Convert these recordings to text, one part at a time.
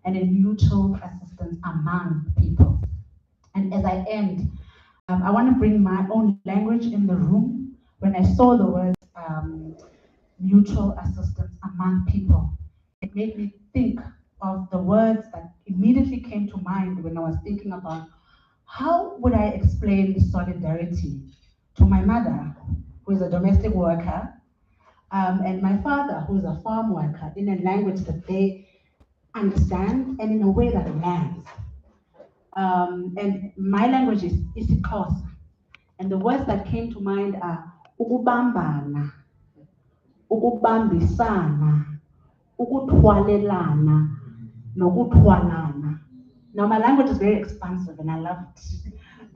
and in mutual assistance among people. And as I end, I want to bring my own language in the room. When I saw the words mutual assistance among people, it made me think of the words that immediately came to mind when I was thinking about how would I explain solidarity to my mother, who is a domestic worker, and my father, who is a farm worker, in a language that they understand and in a way that lands. And my language is isiXhosa, and the words that came to mind are ukubambana, ukubambisana, ukuthwalelana, nokuthwalana. Now my language is very expansive and I love it.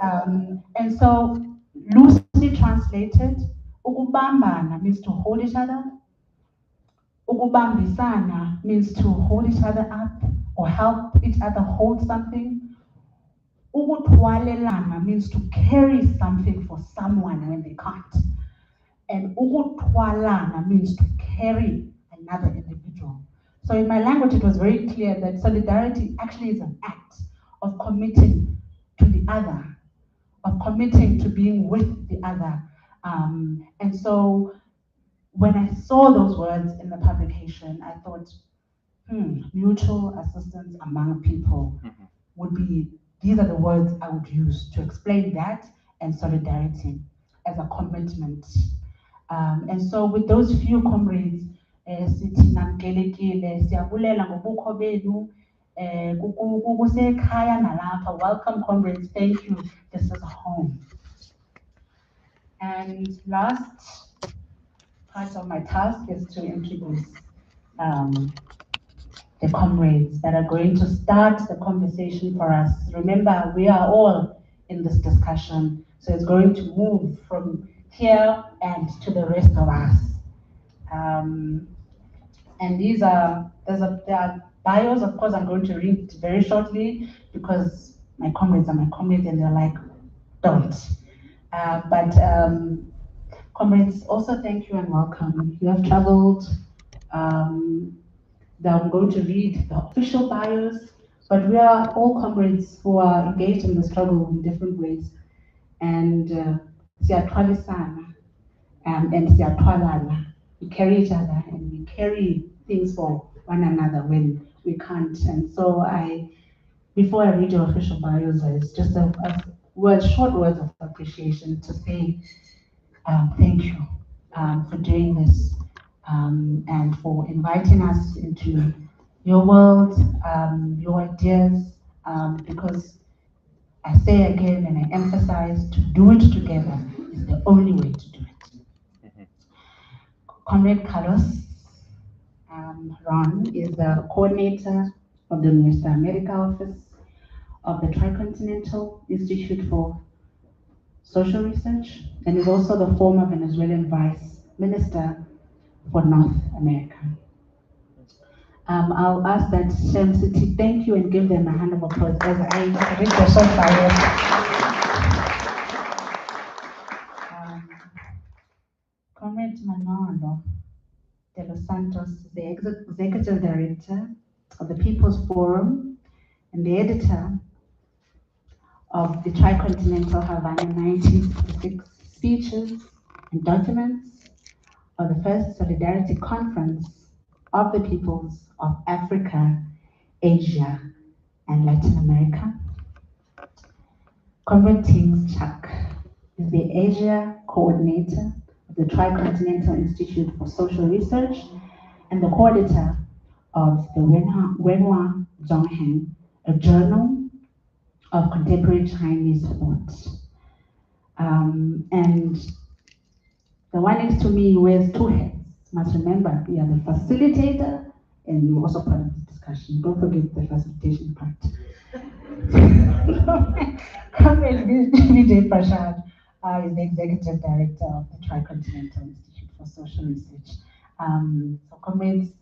And so loosely translated, ukubambana means to hold each other. Ukubambisana means to hold each other up or help each other hold something. Ukuthwalelana means to carry something for someone when they can't. And ukuthwalana means to carry another individual. So in my language, it was very clear that solidarity actually is an act of committing to the other, of committing to being with the other. And so when I saw those words in the publication, I thought, mutual assistance among people would be, these are the words I would use to explain that, and solidarity as a commitment. And so with those few comrades, sithi namkelekile, siyabulela ngobukho benu, kusekhaya nalapha. Welcome comrades, thank you, this is home. And last part of my task is to introduce the comrades that are going to start the conversation for us. Remember, we are all in this discussion, so it's going to move from here and to the rest of us. And there are bios, of course, I'm going to read very shortly because my comrades are my comrades and they're like, don't. But comrades, also thank you and welcome. You have traveled. I'm going to read the official bios, but we are all comrades who are engaged in the struggle in different ways. And siyathwalisana and siyathwalana. We carry each other and we carry things for one another when we can't. And so before I read your official bios, it's just short words of appreciation to say thank you for doing this and for inviting us into your world, your ideas, because I say again and I emphasize, to do it together is the only way to do it. Comrade Carlos Ron is the coordinator of the Nuestra America office of the Tricontinental Institute for Social Research, and is also the former Venezuelan Vice Minister for North America. I'll ask that Shem City thank you and give them a hand of applause as I read the short bio. Comrade Manolo de los Santos is the Executive Director of the People's Forum and the editor of the Tricontinental Havana 1966 speeches and documents of the first Solidarity Conference of the peoples of Africa, Asia, and Latin America. Comrade Ting Chuck is the Asia Coordinator of the Tricontinental Institute for Social Research and the co-editor of the Wenhua Zhongheng, a journal of contemporary Chinese thought. And the one next to me wears two hats. Must remember, we are the facilitator and we're also part of the discussion. Don't forget the facilitation part. Comrade Vijay Prashad is the Executive Director of the Tricontinental Institute for Social Research. So comrades,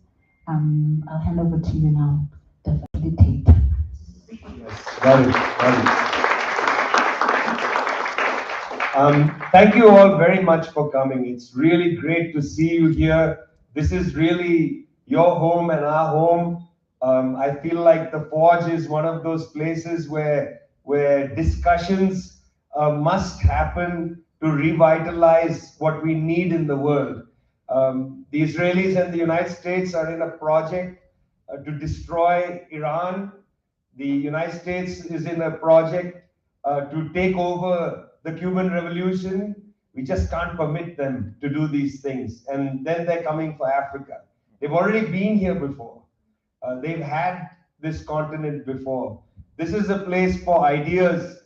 I'll hand over to you now, the facilitator. Yes, got it. Thank you all very much for coming. It's really great to see you here. This is really your home and our home. I feel like the Forge is one of those places where discussions must happen to revitalize what we need in the world. The Israelis and the United States are in a project to destroy Iran. The United States is in a project to take over the Cuban Revolution. We just can't permit them to do these things. And then they're coming for Africa. They've already been here before. They've had this continent before. This is a place for ideas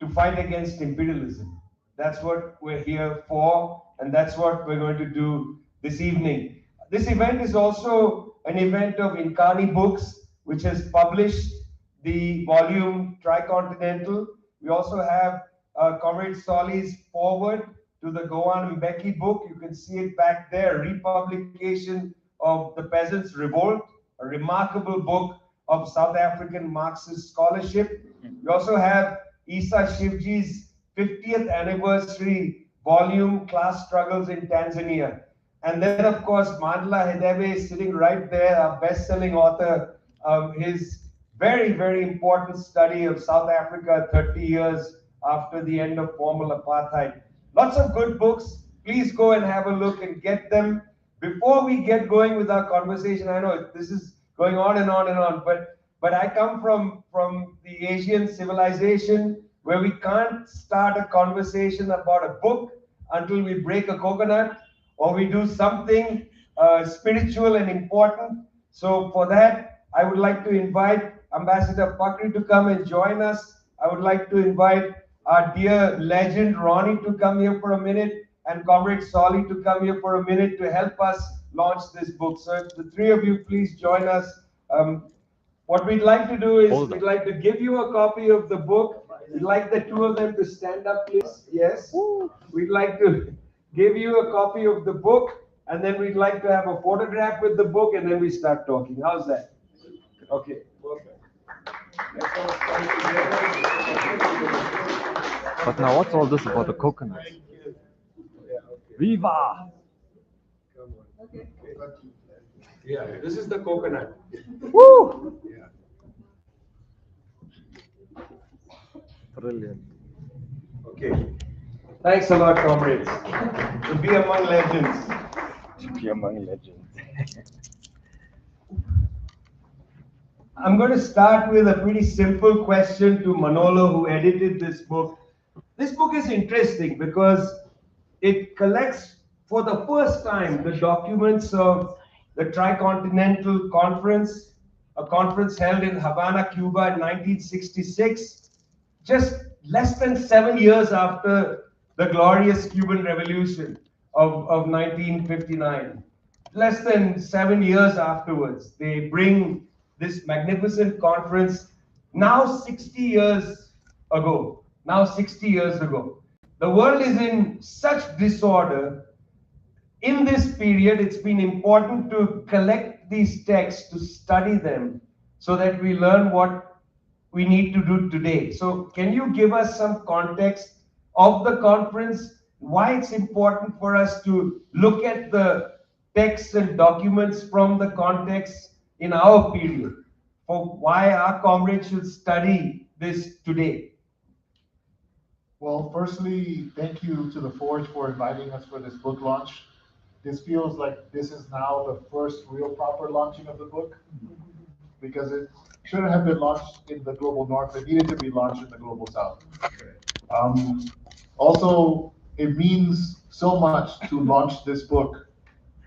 to fight against imperialism. That's what we're here for, and that's what we're going to do this evening. This event is also an event of Inkani Books, which has published the volume Tricontinental. We also have Comrade Soli's foreword to the Goan Mbeki book. You can see it back there, republication of The Peasants' Revolt, a remarkable book of South African Marxist scholarship. We also have Isa Shivji's 50th anniversary volume, Class Struggles in Tanzania. And then, of course, Mandla Hedebe is sitting right there, our best-selling author, his very, very important study of South Africa 30 years after the end of formal apartheid. Lots of good books. Please go and have a look and get them. Before we get going with our conversation, I know this is going on and on and on, but I come from the Asian civilization where we can't start a conversation about a book until we break a coconut or we do something spiritual and important. So for that, I would like to invite Ambassador Fakri to come and join us. I would like to invite our dear legend Ronnie to come here for a minute and Comrade Soli to come here for a minute to help us launch this book. So if the three of you please join us. What we'd like to do is we'd like to give you a copy of the book. We'd like the two of them to stand up, please. Yes. We'd like to give you a copy of the book, and then we'd like to have a photograph with the book, and then we start talking. How's that? Okay. Perfect. But now what's all this about the coconut? Viva! Come on. Okay. Yeah, this is the coconut. Woo! Yeah. Brilliant. Okay. Thanks a lot, comrades. To be among legends. To be among legends. I'm going to start with a pretty simple question to Manolo, who edited this book. This book is interesting because it collects for the first time the documents of the Tricontinental Conference, a conference held in Havana, Cuba in 1966, just less than 7 years after the glorious Cuban Revolution of 1959. Less than 7 years afterwards, they bring this magnificent conference now 60 years ago. Now 60 years ago. The world is in such disorder. In this period, it's been important to collect these texts, to study them, so that we learn what we need to do today. So can you give us some context of the conference, why it's important for us to look at the texts and documents from the context in our period, for why our comrades should study this today? Well, firstly, thank you to the Forge for inviting us for this book launch. This feels like this is now the first real proper launching of the book, because it shouldn't have been launched in the global north. It needed to be launched in the global south. Also, it means so much to launch this book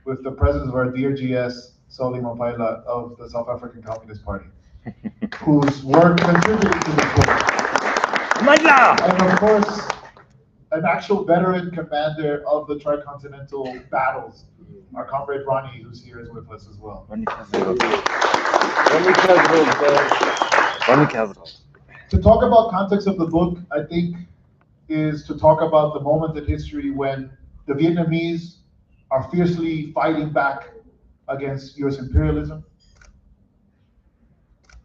with the presence of our dear GS, Soli Mapaila of the South African Communist Party, whose work contributed to this book. And of course, an actual veteran commander of the Tricontinental battles, our comrade Ronnie, who's here, is with us as well. To talk about context of the book, I think, is to talk about the moment in history when the Vietnamese are fiercely fighting back against US imperialism.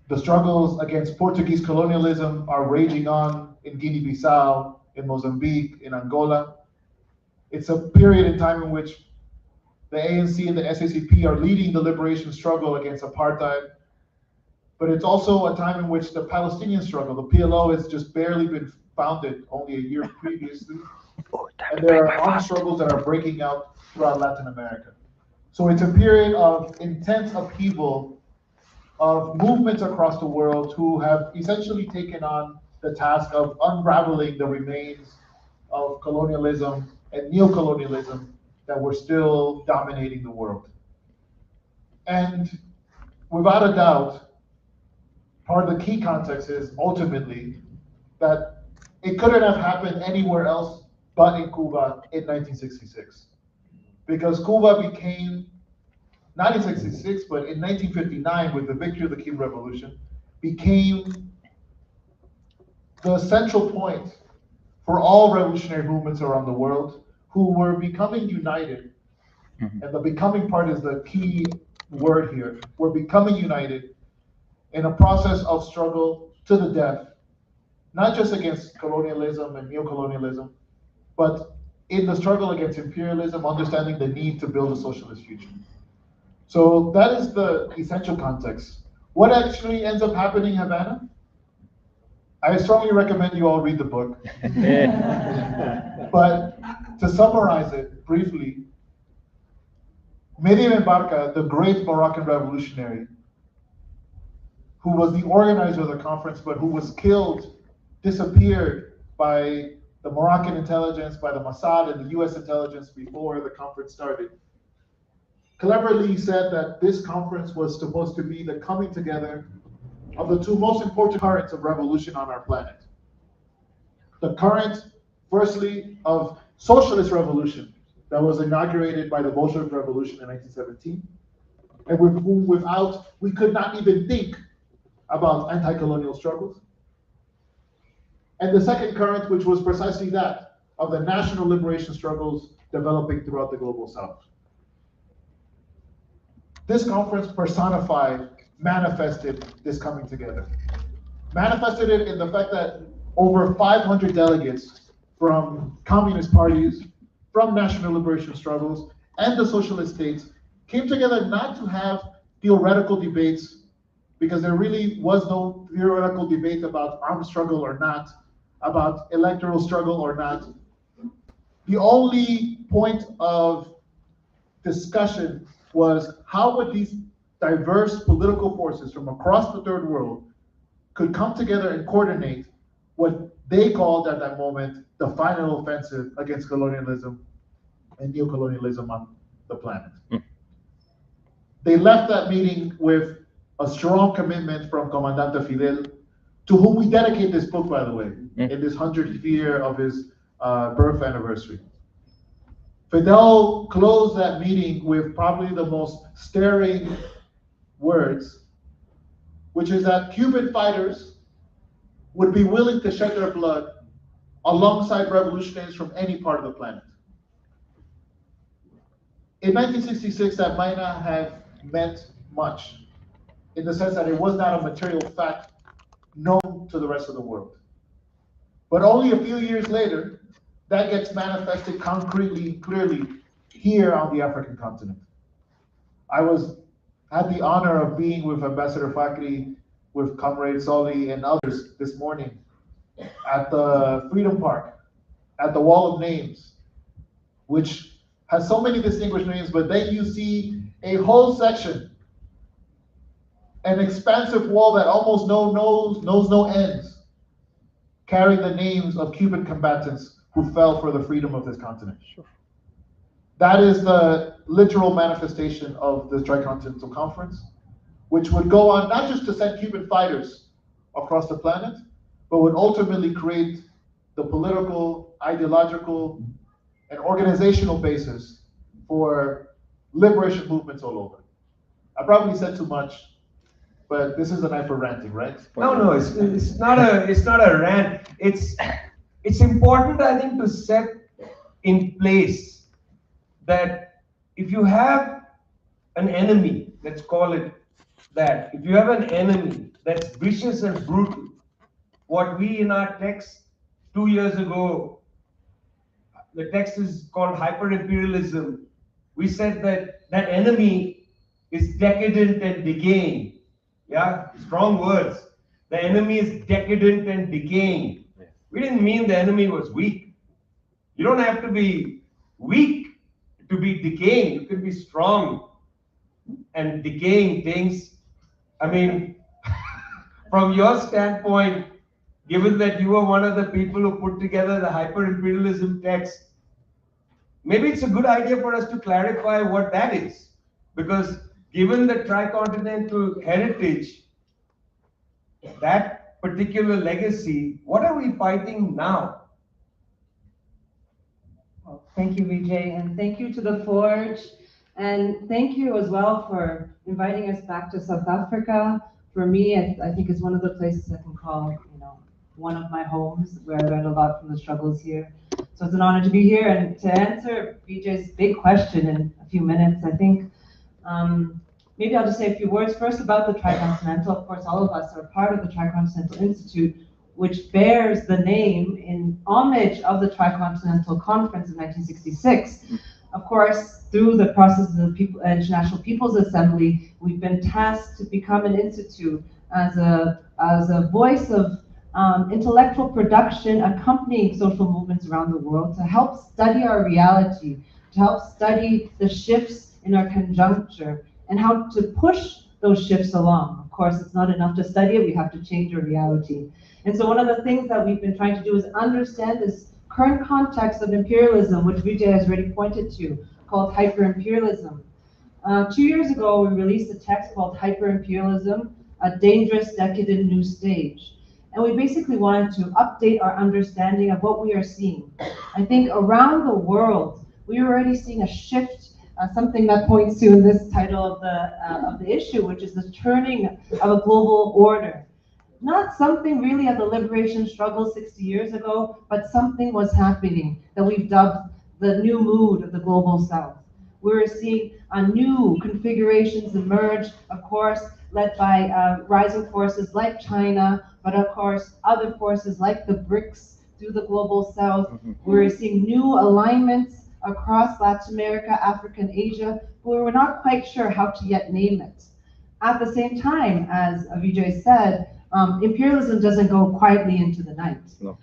The struggles against Portuguese colonialism are raging on in Guinea-Bissau, in Mozambique, in Angola. It's a period in time in which the ANC and the SACP are leading the liberation struggle against apartheid. but it's also a time in which the Palestinian struggle, the PLO, has just barely been founded, only a year previously. And there are armed struggles that are breaking out throughout Latin America. So it's a period of intense upheaval of movements across the world who have essentially taken on the task of unraveling the remains of colonialism and neocolonialism that were still dominating the world. And without a doubt, part of the key context is ultimately that it couldn't have happened anywhere else but in Cuba in 1966. Because Cuba became, not in 66, but in 1959, with the victory of the Cuban Revolution, became the central point for all revolutionary movements around the world who were becoming united. And the becoming part is the key word here. We're becoming united in a process of struggle to the death, not just against colonialism and neocolonialism, but in the struggle against imperialism, understanding the need to build a socialist future. So that is the essential context. What actually ends up happening in Havana? I strongly recommend you all read the book. But to summarize it briefly, Mehdi Barca, the great Moroccan revolutionary, who was the organizer of the conference, but who was killed, disappeared by the Moroccan intelligence, by the Mossad and the US intelligence before the conference started, cleverly said that this conference was supposed to be the coming together of the two most important currents of revolution on our planet. The current, firstly, of socialist revolution that was inaugurated by the Bolshevik Revolution in 1917, and with whom without, we could not even think about anti-colonial struggles. And the second current, which was precisely that of the national liberation struggles developing throughout the global South. This conference personified, manifested this coming together. Manifested it in the fact that over 500 delegates from communist parties, from national liberation struggles, and the socialist states came together not to have theoretical debates, because there really was no theoretical debate about armed struggle or not, about electoral struggle or not. The only point of discussion was how would these diverse political forces from across the third world could come together and coordinate what they called at that moment the final offensive against colonialism and neocolonialism on the planet. They left that meeting with a strong commitment from Comandante Fidel, to whom we dedicate this book, by the way, in this 100th year of his birth anniversary. Fidel closed that meeting with probably the most staring words, which is that Cuban fighters would be willing to shed their blood alongside revolutionaries from any part of the planet. In 1966, that might not have meant much, in the sense that it was not a material fact known to the rest of the world. But only a few years later, that gets manifested concretely, clearly, here on the African continent. I had the honor of being with Ambassador Fakri, with Comrade Soli and others this morning at the Freedom Park, at the Wall of Names, which has so many distinguished names, but then you see a whole section, an expansive wall that almost knows no ends, carrying the names of Cuban combatants who fell for the freedom of this continent. That is the literal manifestation of the Tricontinental Conference, which would go on not just to send Cuban fighters across the planet, but would ultimately create the political, ideological, and organizational basis for liberation movements all over. I probably said too much, but this is a night for ranting, right? No, it's not a rant. It's important, I think, to set in place that if you have an enemy, let's call it that, if you have an enemy that's vicious and brutal, what we in our text 2 years ago, the text is called hyper-imperialism. We said that that enemy is decadent and decaying. Yeah, strong words. The enemy is decadent and decaying. Yes. We didn't mean the enemy was weak. You don't have to be weak to be decaying. You can be strong and decaying things. I mean, from your standpoint, given that you were one of the people who put together the hyper-imperialism text, maybe it's a good idea for us to clarify what that is. Because given the tricontinental heritage, that particular legacy, what are we fighting now? Well, thank you, Vijay, and thank you to the Forge, and thank you as well for inviting us back to South Africa. For me, I think it's one of the places I can call, one of my homes, where I learned a lot from the struggles here. So it's an honor to be here, and to answer Vijay's big question in a few minutes, I think maybe I'll just say a few words first about the Tricontinental. Of course, all of us are part of the Tricontinental Institute, which bears the name in homage of the Tricontinental Conference of 1966. Of course, through the process of the International People's Assembly, we've been tasked to become an institute as a voice of intellectual production accompanying social movements around the world to help study our reality, to help study the shifts in our conjuncture, and how to push those shifts along. Of course, it's not enough to study it, we have to change our reality. And so one of the things that we've been trying to do is understand this current context of imperialism, which Vijay has already pointed to, called hyper-imperialism. 2 years ago, we released a text called Hyper-Imperialism, A Dangerous Decadent New Stage. And we basically wanted to update our understanding of what we are seeing. I think around the world, we are already seeing a shift, something that points to in this title of the issue, which is the turning of a global order. Not something really of the liberation struggle 60 years ago, but something was happening that we've dubbed the new mood of the global south. We're seeing new configurations emerge, of course, led by rising forces like China, but of course, other forces like the BRICS through the global south. We're seeing new alignments across Latin America, Africa, and Asia, but we're not quite sure how to yet name it. At the same time, as Vijay said, imperialism doesn't go quietly into the night. No.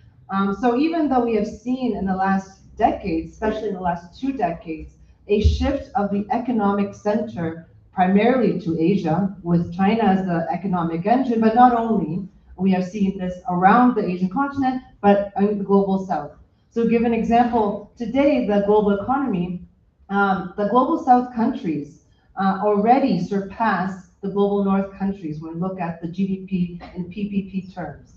So even though we have seen in the last decade, especially in the last 2 decades, a shift of the economic center primarily to Asia, with China as the economic engine, but not only, we have seen this around the Asian continent, but in the global south. So give an example, today the global economy, the global south countries already surpass the global north countries when we look at the GDP and PPP terms.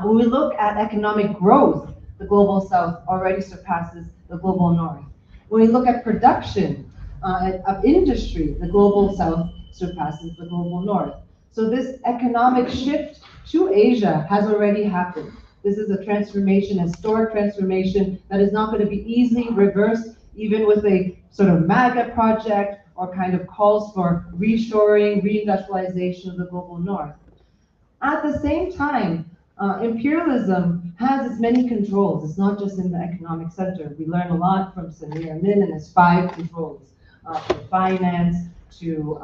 When we look at economic growth, the global south already surpasses the global north. When we look at production of industry, the global south surpasses the global north. So this economic shift to Asia has already happened. This is a transformation, a historic transformation that is not going to be easily reversed, even with a sort of MAGA project or kind of calls for reshoring, reindustrialization of the global north. At the same time, imperialism has its many controls. It's not just in the economic center. We learn a lot from Samir Amin and his 5 controls, from finance to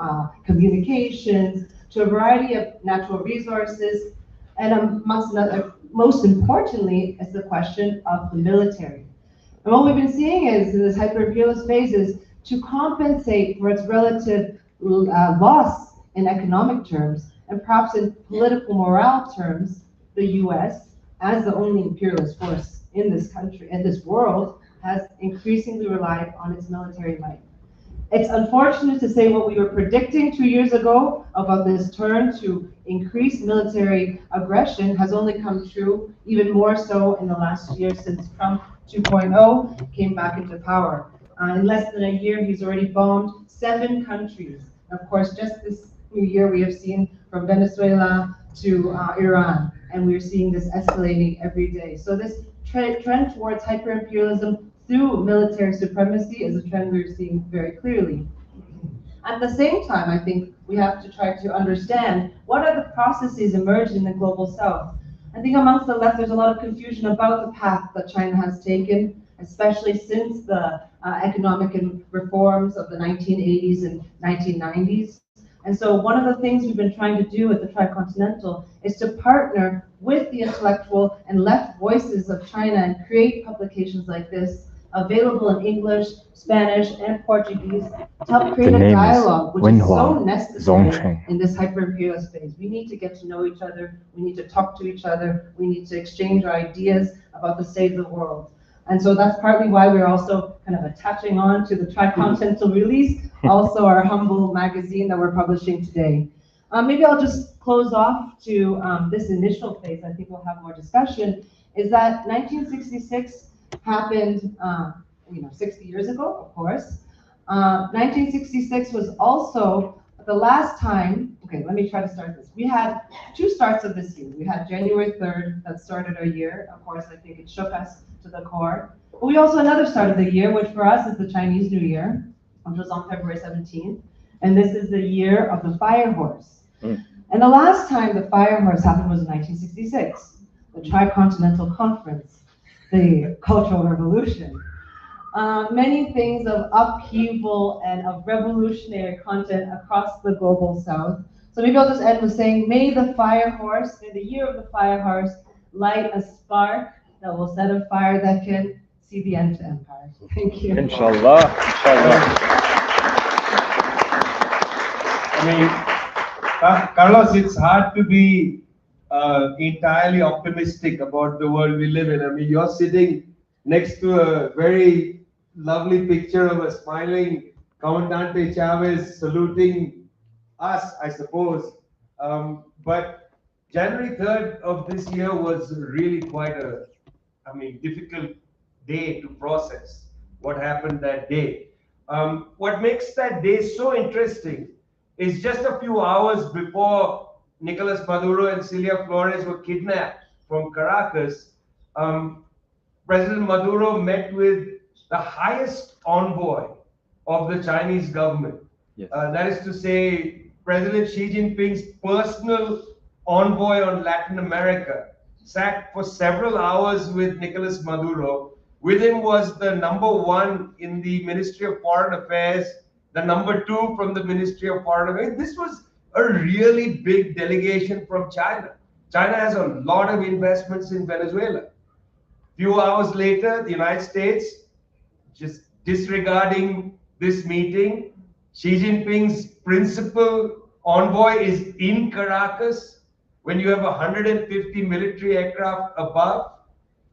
communications to a variety of natural resources, and amongst another, most importantly, is the question of the military. And what we've been seeing is, in this hyper-imperialist phase, is to compensate for its relative loss in economic terms, and perhaps in political morale terms, the US, as the only imperialist force in this country, in this world, has increasingly relied on its military might. It's unfortunate to say what we were predicting 2 years ago about this turn to increased military aggression has only come true, even more so in the last year since Trump 2.0 came back into power. In less than a year, he's already bombed 7 countries. Of course, just this new year, we have seen from Venezuela to Iran, and we're seeing this escalating every day. So this trend towards hyper-imperialism through military supremacy is a trend we're seeing very clearly. At the same time, I think we have to try to understand what are the processes emerging in the global south. I think amongst the left, there's a lot of confusion about the path that China has taken, especially since the economic reforms of the 1980s and 1990s. And so one of the things we've been trying to do at the Tricontinental is to partner with the intellectual and left voices of China and create publications like this, available in English, Spanish, and Portuguese, to help create The a name is dialogue, which is so Wenhua necessary Zongcheng. in this hyper-imperialist phase. We need to get to know each other, we need to talk to each other, we need to exchange our ideas about the state of the world. And so that's partly why we're also kind of attaching on to the Tricontinental release, also our humble magazine that we're publishing today. Maybe I'll just close off to this initial phase. I think we'll have more discussion. Is that 1966 happened, 60 years ago, of course. 1966 was also the last time. Okay, let me try to start this. We had two starts of this year. We had January 3rd that started our year. Of course, I think it shook us to the core. But we also another start of the year, which for us is the Chinese New Year, which was on February 17th. And this is the year of the fire horse. And the last time the fire horse happened was in 1966, the Tricontinental Conference, the Cultural Revolution. Many things of upheaval and of revolutionary content across the global south. So maybe I'll just end with saying, may the fire horse, may the year of the fire horse light a spark that will set a fire that can see the end to empire. Thank you. Inshallah. Inshallah. I mean, Carlos, it's hard to be entirely optimistic about the world we live in. I mean, you're sitting next to a very lovely picture of a smiling Comandante Chavez saluting us, I suppose. But January 3rd of this year was really quite a, difficult day to process what happened that day. What makes that day so interesting is just a few hours before Nicolas Maduro and Celia Flores were kidnapped from Caracas, President Maduro met with the highest envoy of the Chinese government. Yes. That is to say, President Xi Jinping's personal envoy on Latin America sat for several hours with Nicolas Maduro. With him was the #1 in the Ministry of Foreign Affairs, the #2 from the Ministry of Foreign Affairs. This was a really big delegation from China. China has a lot of investments in Venezuela. Few hours later, the United States, just disregarding this meeting, Xi Jinping's principal envoy is in Caracas when you have 150 military aircraft above.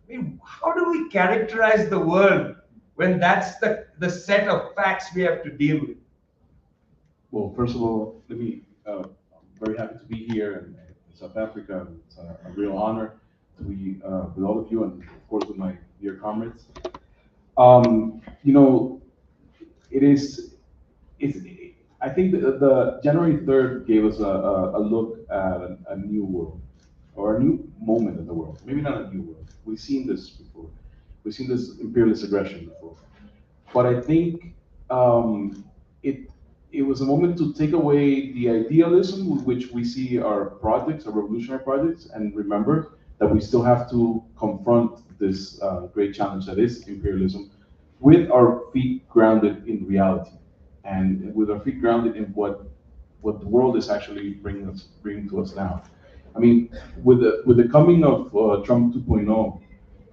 I mean, how do we characterize the world when that's the set of facts we have to deal with? Well, first of all, I'm very happy to be here in South Africa. It's a real honor to be with all of you and, of course, with my dear comrades. I think the January 3rd gave us a look at a new world, or a new moment in the world. Maybe not a new world. We've seen this before. We've seen this imperialist aggression before. But I think it was a moment to take away the idealism with which we see our projects, our revolutionary projects, and remember that we still have to confront this great challenge that is imperialism with our feet grounded in reality, and with our feet grounded in what the world is actually bringing to us now. I mean, with the coming of Trump 2.0,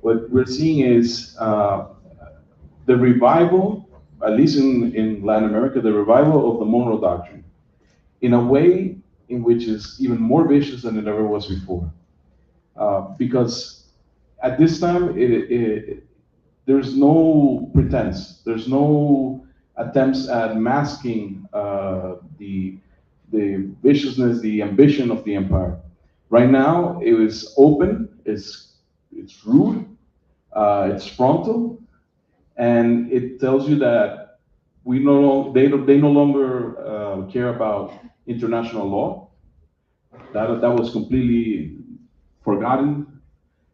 what we're seeing is the revival, at least in Latin America, the revival of the Monroe Doctrine, in a way in which is even more vicious than it ever was before. Because at this time, there's no pretense, there's no attempts at masking the viciousness, the ambition of the empire. Right now, it is open, it's rude, it's frontal, and it tells you that they no longer care about international law. That was completely forgotten.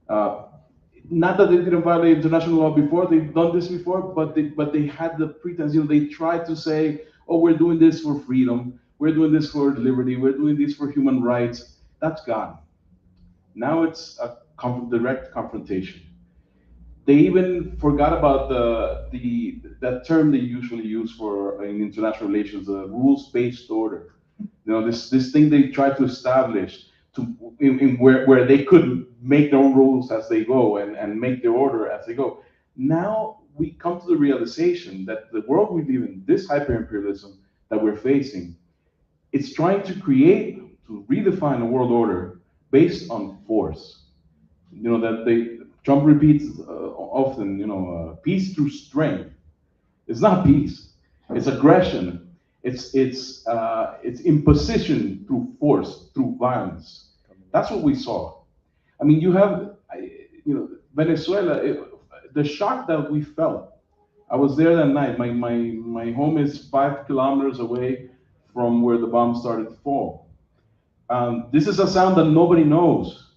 Not that they didn't violate international law before; they've done this before, but they had the pretense. They tried to say, "Oh, we're doing this for freedom. We're doing this for liberty. We're doing this for human rights." That's gone. Now it's a direct confrontation. They even forgot about that term they usually use for in international relations, the rules-based order. You know, this thing they tried to establish in where they could make their own rules as they go and make their order as they go. Now we come to the realization that the world we live in, this hyper-imperialism that we're facing, it's trying to redefine a world order based on force. You know, Trump repeats often, peace through strength. It's not peace. It's aggression. It's imposition through force, through violence. That's what we saw. I mean, Venezuela. The shock that we felt. I was there that night. My home is 5 kilometers away from where the bomb started to fall. This is a sound that nobody knows,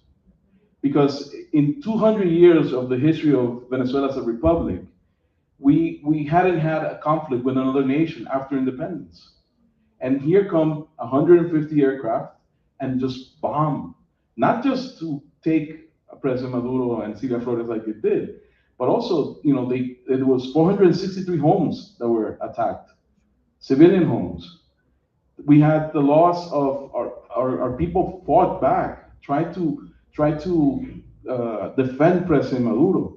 because in 200 years of the history of Venezuela as a republic, we hadn't had a conflict with another nation after independence. And here come 150 aircraft and just bomb, not just to take President Maduro and Silvia Flores like it did, but also, it was 463 homes that were attacked, civilian homes. We had the loss of our people fought back, tried to defend President Maduro,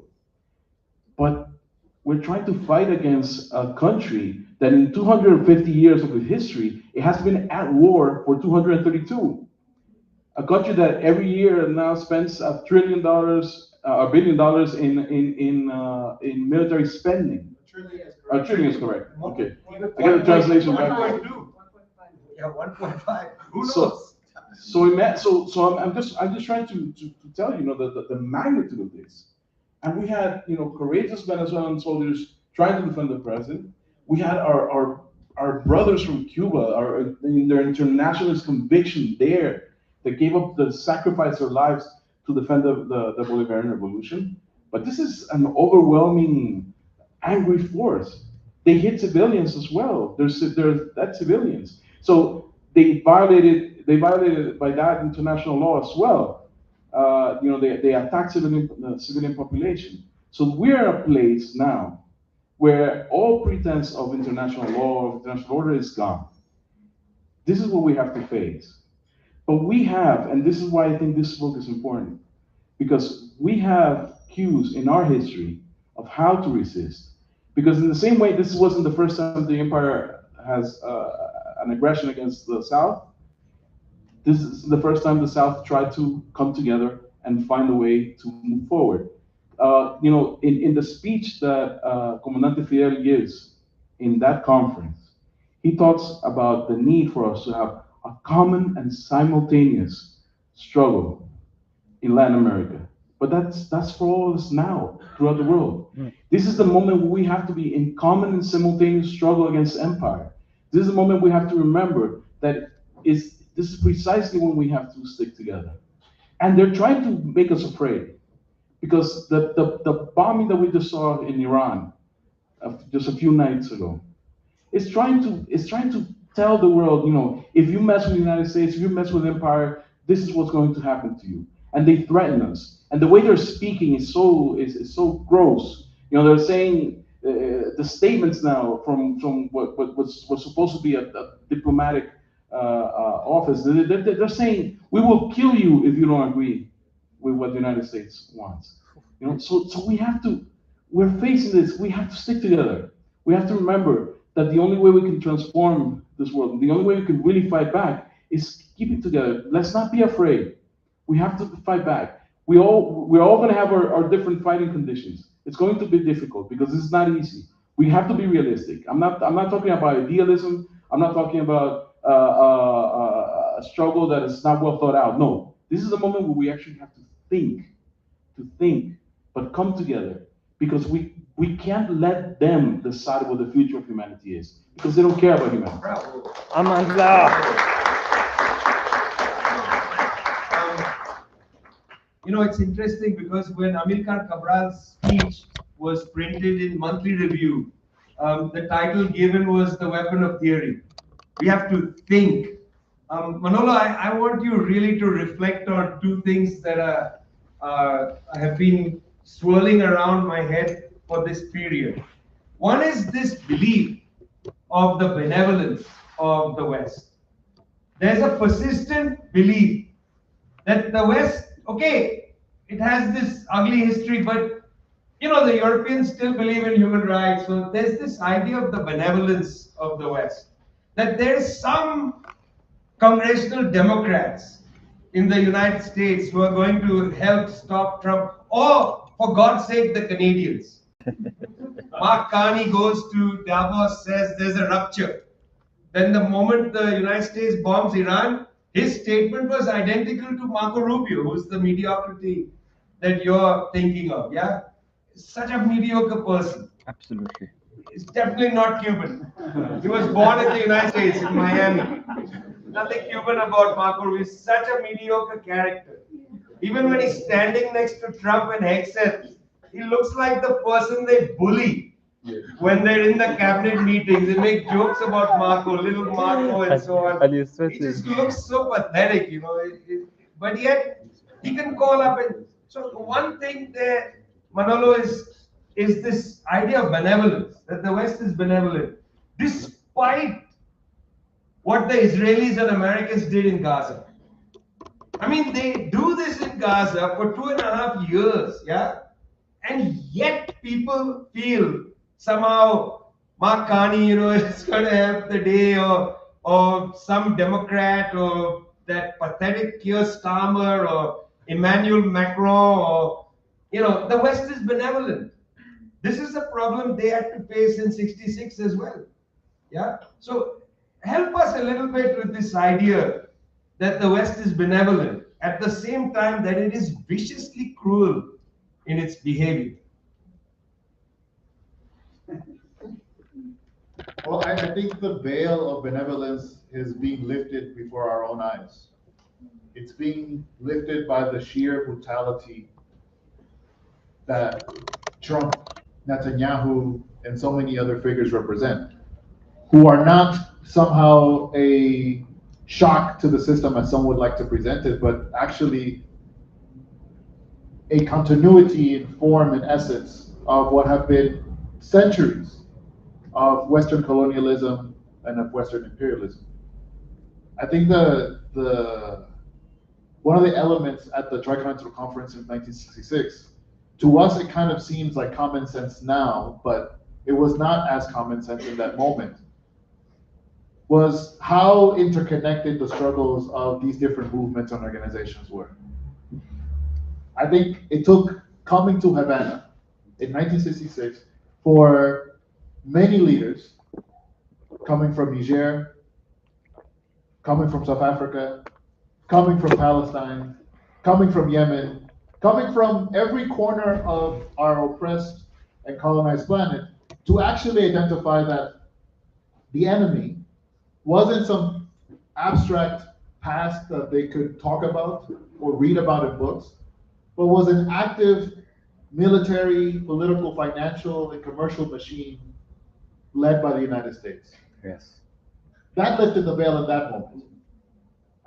but we're trying to fight against a country that in 250 years of its history, it has been at war for 232. A country that every year now spends $1 billion in military spending. A trillion is correct. Okay, I got the translation back. 1.2. Yeah, 1.5. Who knows? So I'm just trying to tell you, the magnitude of this. And we had, courageous Venezuelan soldiers trying to defend the president. We had our brothers from Cuba, in their internationalist conviction there, that gave up sacrificed their lives to defend the Bolivarian revolution. But this is an overwhelming, angry force. They hit civilians as well. There's dead civilians. So they violated by that international law as well. They attack civilian population. So we're at a place now where all pretense of international law, of international order is gone. This is what we have to face. But we have, and this is why I think this book is important, because we have cues in our history of how to resist. Because in the same way, this wasn't the first time the empire has an aggression against the South. This is the first time the South tried to come together and find a way to move forward. In the speech that Comandante Fidel gives in that conference, he talks about the need for us to have a common and simultaneous struggle in Latin America. But that's for all of us now, throughout the world. This is the moment where we have to be in common and simultaneous struggle against empire. This is the moment we have to remember that this is precisely when we have to stick together. And they're trying to make us afraid, because the bombing that we just saw in Iran just a few nights ago, it's trying to tell the world, if you mess with the United States, if you mess with empire, this is what's going to happen to you. And they threaten us. And the way they're speaking is so gross. They're saying the statements now from what was supposed to be a diplomatic office. They're saying, we will kill you if you don't agree with what the United States wants. So we're facing this. We have to stick together. We have to remember that the only way we can transform this world, the only way we can really fight back, is keeping together. Let's not be afraid. We have to fight back. We're all going to have our different fighting conditions. It's going to be difficult because it's not easy. We have to be realistic. I'm not talking about idealism. I'm not talking about a struggle that is not well thought out. No, this is a moment where we actually have to think, but come together, because we can't let them decide what the future of humanity is, because they don't care about humanity. Amanda. It's interesting because when Amilcar Cabral's speech was printed in Monthly Review, the title given was The Weapon of Theory. We have to think. Manolo, I want you really to reflect on two things that have been swirling around my head for this period. One is this belief of the benevolence of the West. there's a persistent belief that the West, okay, it has this ugly history, but the Europeans still believe in human rights. So there's this idea of the benevolence of the West, that there's some congressional Democrats in the United States who are going to help stop Trump, or for God's sake, the Canadians. Mark Carney goes to Davos, says there's a rupture. Then the moment the United States bombs Iran, his statement was identical to Marco Rubio, who's the mediocrity that you're thinking of. Yeah, such a mediocre person. Absolutely. He's definitely not Cuban. He was born in the United States, in Miami. Nothing Cuban about Marco Rubio. He's such a mediocre character. Even when he's standing next to Trump and Hegseth, he looks like the person they bully. When they're in the cabinet meetings, they make jokes about Marco, little Marco, and so on. And you sweat He it. just looks so pathetic, but yet he can call up and. So one thing there, Manolo, is this idea of benevolence, that the West is benevolent, despite what the Israelis and Americans did in Gaza. I mean, they do this in Gaza for 2.5 years, yeah, and yet people feel somehow Mark Carney, is going to help the day, or some Democrat, or that pathetic Keir Starmer, or Emmanuel Macron, or the West is benevolent. This is a problem they had to face in '66 as well. Yeah. So help us a little bit with this idea that the West is benevolent at the same time that it is viciously cruel in its behavior. Well, I think the veil of benevolence is being lifted before our own eyes. It's being lifted by the sheer brutality that Trump, Netanyahu, and so many other figures represent, who are not somehow a shock to the system as some would like to present it, but actually a continuity in form and essence of what have been centuries of Western colonialism and of Western imperialism. I think one of the elements at the Tricontinental Conference in 1966, to us it kind of seems like common sense now, but it was not as common sense in that moment, was how interconnected the struggles of these different movements and organizations were. I think it took coming to Havana in 1966 for many leaders coming from Niger, coming from South Africa, coming from Palestine, coming from Yemen, coming from every corner of our oppressed and colonized planet, to actually identify that the enemy wasn't some abstract past that they could talk about or read about in books, but was an active military, political, financial, and commercial machine led by the United States. Yes. That lifted the veil at that moment.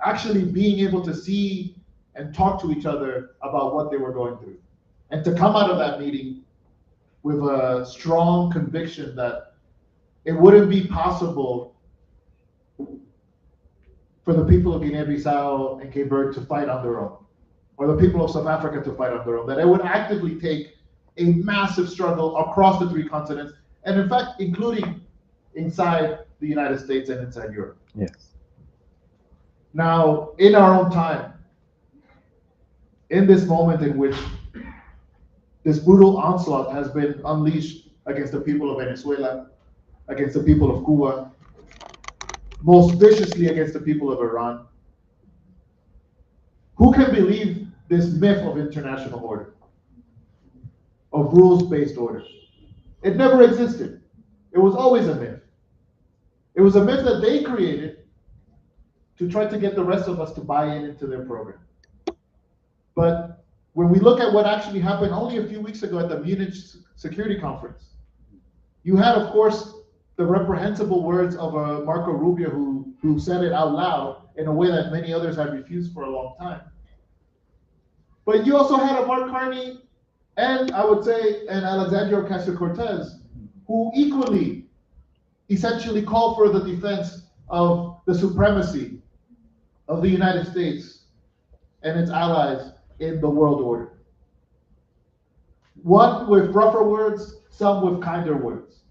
Actually being able to see and talk to each other about what they were going through. And to come out of that meeting with a strong conviction that it wouldn't be possible for the people of Guinea-Bissau and Cape Verde to fight on their own, or the people of South Africa to fight on their own, that it would actively take a massive struggle across the three continents, and in fact, including inside the United States and inside Europe. Yes. Now, in our own time, in this moment in which this brutal onslaught has been unleashed against the people of Venezuela, against the people of Cuba, most viciously against the people of Iran, who can believe this myth of international order, of rules-based order? It never existed. It was always a myth. It was a myth that they created to try to get the rest of us to buy into their program. But when we look at what actually happened only a few weeks ago at the Munich Security Conference, you had, of course, the reprehensible words of Marco Rubio, who said it out loud in a way that many others had refused for a long time. But you also had a Mark Carney and, I would say, an Alexandria Ocasio-Cortez, who equally essentially called for the defense of the supremacy of the United States and its allies in the world order. One with rougher words, some with kinder words.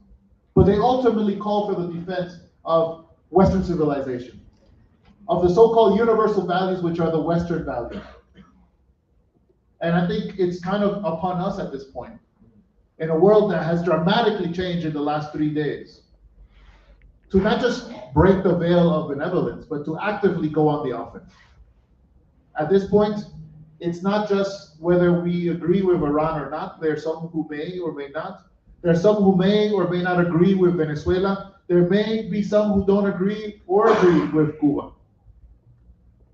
But they ultimately call for the defense of Western civilization, of the so-called universal values, which are the Western values. And I think it's kind of upon us at this point, in a world that has dramatically changed in the last 3 days, to not just break the veil of benevolence, but to actively go on the offense. At this point, it's not just whether we agree with Iran or not. There are some who may or may not. There are some who may or may not agree with Venezuela. There may be some who don't agree or agree with Cuba.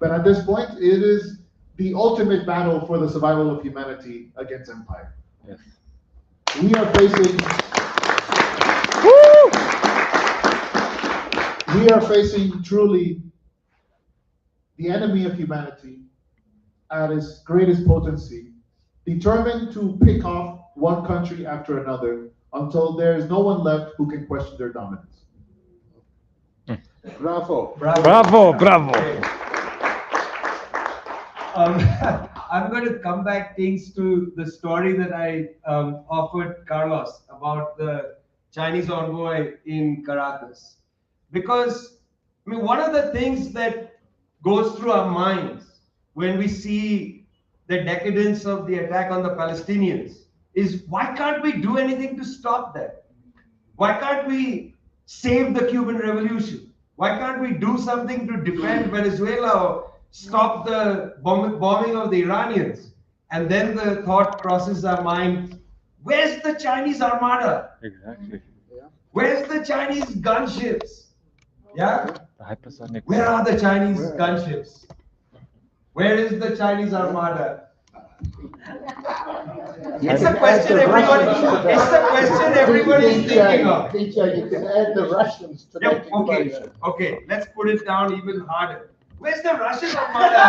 But at this point, it is the ultimate battle for the survival of humanity against empire. Yes. We are facing truly the enemy of humanity at its greatest potency, determined to pick off one country after another until there is no one left who can question their dominance. Bravo. Bravo, bravo. I'm going to come back things to the story that I offered Carlos about the Chinese envoy in Caracas. Because, I mean, one of the things that goes through our minds when we see the decadence of the attack on the Palestinians is, why can't we do anything to stop that? Why can't we save the Cuban Revolution? Why can't we do something to defend Venezuela or stop the bombing of the Iranians? And then the thought crosses our mind, where's the Chinese armada? Exactly. Where's the Chinese gunships? Yeah? The hypersonic. Where are the Chinese gunships? Where is the Chinese armada? It's a question everybody's thinking of. Teacher, you can add the Russians to that equation. Okay, let's put it down even harder. Where's the Russian armada?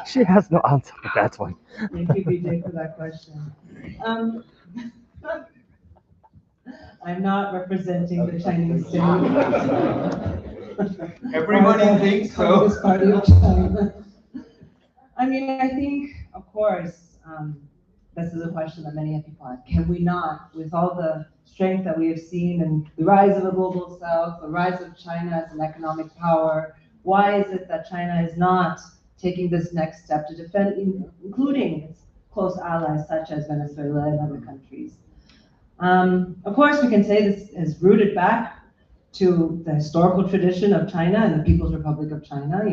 She has no answer for that one. Thank you, BJ, for that question. I'm not representing the Chinese state. Everybody thinks so. Communist Party of China. I mean, I think, of course, this is a question that many people have. Can we not, with all the strength that we have seen and the rise of the global south, the rise of China as an economic power, why is it that China is not taking this next step to defend, including its close allies such as Venezuela and other countries? Of course, we can say this is rooted back to the historical tradition of China and the People's Republic of China,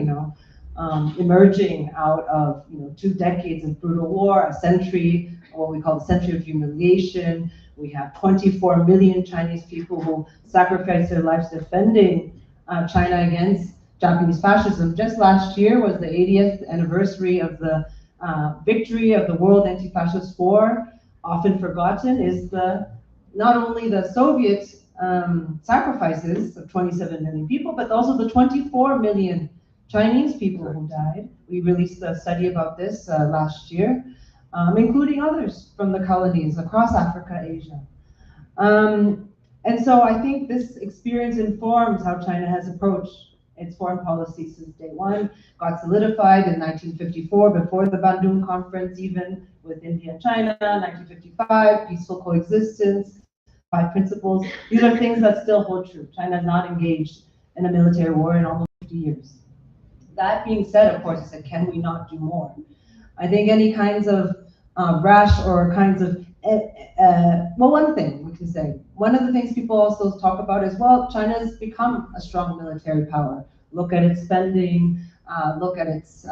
emerging out of 2 decades of brutal war, a century, what we call the century of humiliation. We have 24 million Chinese people who sacrificed their lives defending China against Japanese fascism. Just last year was the 80th anniversary of the victory of the World Anti-Fascist War. Often forgotten is not only the Soviet sacrifices of 27 million people, but also the 24 million Chinese people who died. We released a study about this last year, including others from the colonies across Africa, Asia. And so I think this experience informs how China has approached its foreign policy since day one, got solidified in 1954 before the Bandung Conference, even with India and China, 1955, peaceful coexistence, 5 principles. These are things that still hold true. China has not engaged in a military war in almost 50 years. That being said, of course, I said, can we not do more? I think any kinds of rash or kinds of, one thing we can say, one of the things people also talk about is, well, China has become a strong military power. Look at its spending, look at its,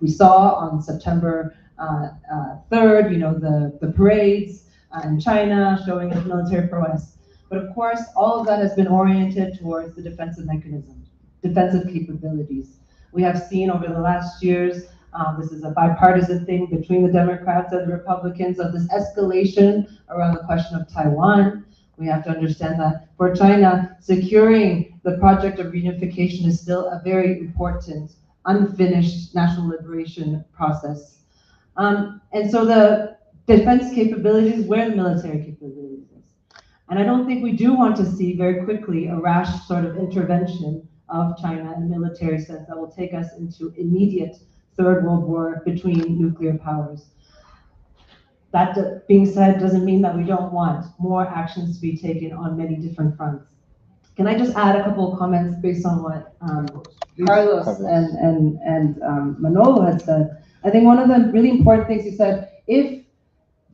we saw on September 3rd, the parades in China showing its military prowess. But of course, all of that has been oriented towards the defensive mechanisms, defensive capabilities. We have seen over the last years, this is a bipartisan thing between the Democrats and the Republicans, of this escalation around the question of Taiwan. We have to understand that for China, securing the project of reunification is still a very important, unfinished national liberation process. And so the defense capabilities, where the military capabilities is. And I don't think we do want to see very quickly a rash sort of intervention of China in a military sense that will take us into immediate third world war between nuclear powers. That being said, doesn't mean that we don't want more actions to be taken on many different fronts. Can I just add a couple of comments based on what Carlos and Manolo had said? I think one of the really important things he said, if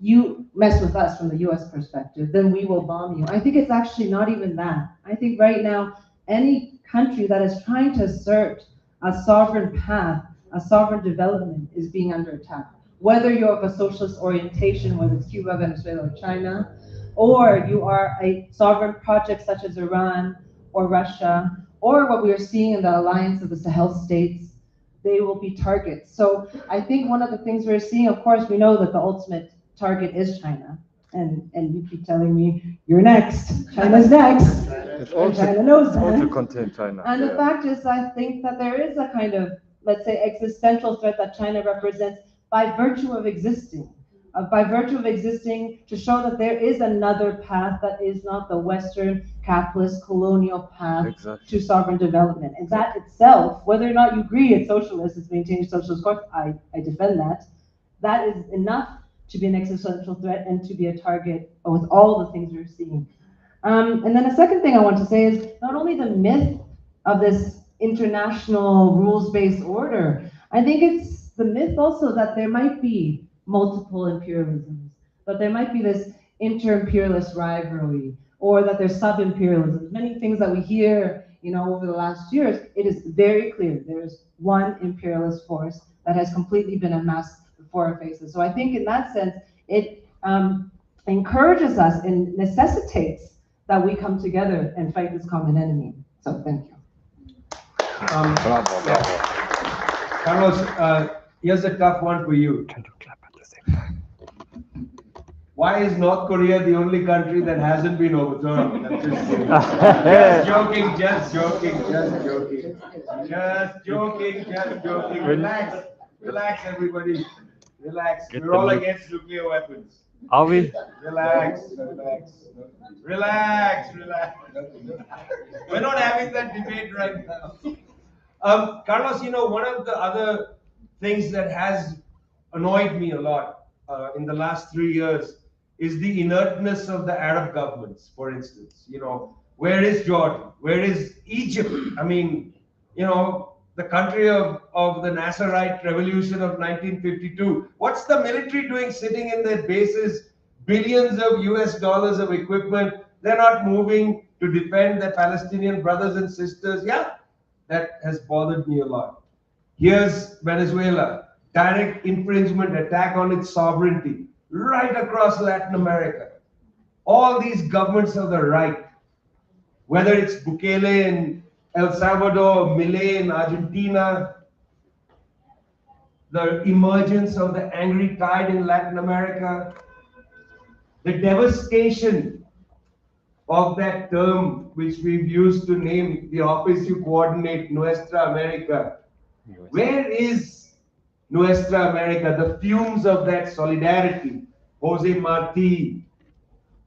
you mess with us from the US perspective, then we will bomb you. I think it's actually not even that. I think right now, any country that is trying to assert a sovereign path, a sovereign development is being under attack. Whether you're of a socialist orientation, whether it's Cuba, Venezuela, or China, or you are a sovereign project such as Iran or Russia, or what we are seeing in the alliance of the Sahel states, they will be targets. So I think one of the things we're seeing, of course, we know that the ultimate target is China. And you keep telling me, you're next, China's next. It's And China knows that. also contain China. And the fact is, I think that there is a kind of, let's say, existential threat that China represents by virtue of existing. To show that there is another path that is not the Western capitalist colonial path to sovereign development. And that itself, whether or not you agree it's socialist, it's maintaining socialist course, I defend that. That is enough to be an existential threat and to be a target with all the things we're seeing. And then a second thing I want to say is not only the myth of this international rules-based order, I think it's the myth also that there might be multiple imperialisms, that there might be this inter-imperialist rivalry, or that there's sub-imperialism. Many things that we hear, over the last years, it is very clear there's one imperialist force that has completely been amassed before our faces. So I think in that sense, it encourages us and necessitates that we come together and fight this common enemy. So thank you. Carlos, here's a tough one for you. Can you clap at the same time? Why is North Korea the only country that hasn't been overthrown? Just joking, just joking, just joking. Just joking, just joking. Relax, relax, everybody. Relax. We're all against nuclear weapons. Are we? Relax, relax. Relax, relax. We're not having that debate right now. Carlos, one of the other things that has annoyed me a lot in the last 3 years is the inertness of the Arab governments, for instance. Where is Jordan? Where is Egypt? I mean, the country of the Nasserite revolution of 1952. What's the military doing sitting in their bases? Billions of US dollars of equipment. They're not moving to defend their Palestinian brothers and sisters. Yeah, that has bothered me a lot. Here's Venezuela, direct infringement, attack on its sovereignty, right across Latin America. All these governments of the right, whether it's Bukele in El Salvador, Milei in Argentina, the emergence of the angry tide in Latin America, the devastation of that term which we've used to name the office you coordinate, Nuestra America. Where is Nuestra America? The fumes of that solidarity, Jose Marti,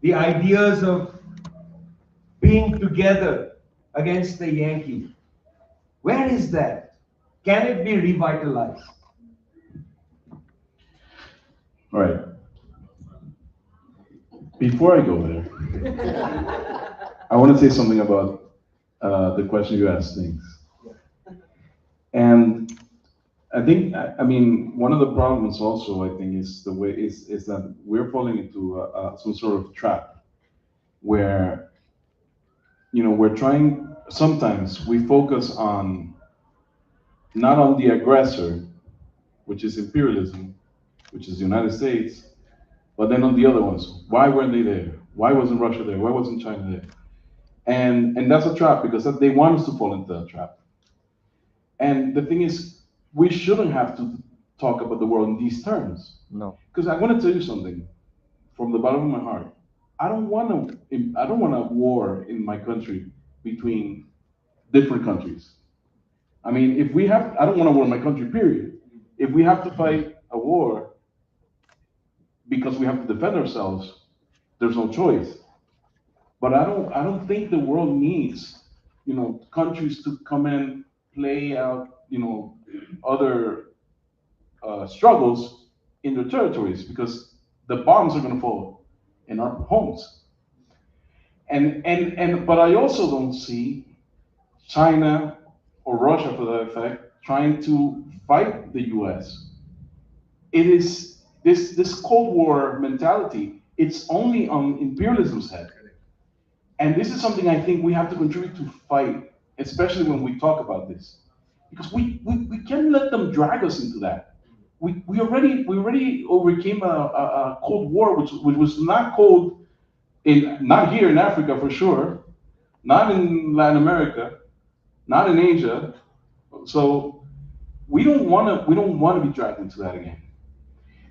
the ideas of being together against the Yankee. Where is that? Can it be revitalized? All right. Before I go there, I want to say something about the question you asked, things. And I think, one of the problems also, I think, is the way is that we're falling into some sort of trap where, we're trying, sometimes we focus on, not on the aggressor, which is imperialism, which is the United States, but then on the other ones. Why weren't they there? Why wasn't Russia there? Why wasn't China there? And that's a trap, because they want us to fall into that trap. And the thing is, we shouldn't have to talk about the world in these terms. No. Because I want to tell you something from the bottom of my heart. I don't want a war in my country between different countries. I mean, I don't want a war in my country, period. If we have to fight a war because we have to defend ourselves, there's no choice. But I don't think the world needs, countries to come and play out, other struggles in their territories, because the bombs are going to fall in our homes. But I also don't see China or Russia, for that effect, trying to fight the U.S. It is this Cold War mentality. It's only on imperialism's head, and this is something I think we have to contribute to fight, especially when we talk about this, because we can't let them drag us into that. We already overcame a Cold War, which was not cold not here in Africa for sure, not in Latin America, not in Asia. So we don't want to be dragged into that again.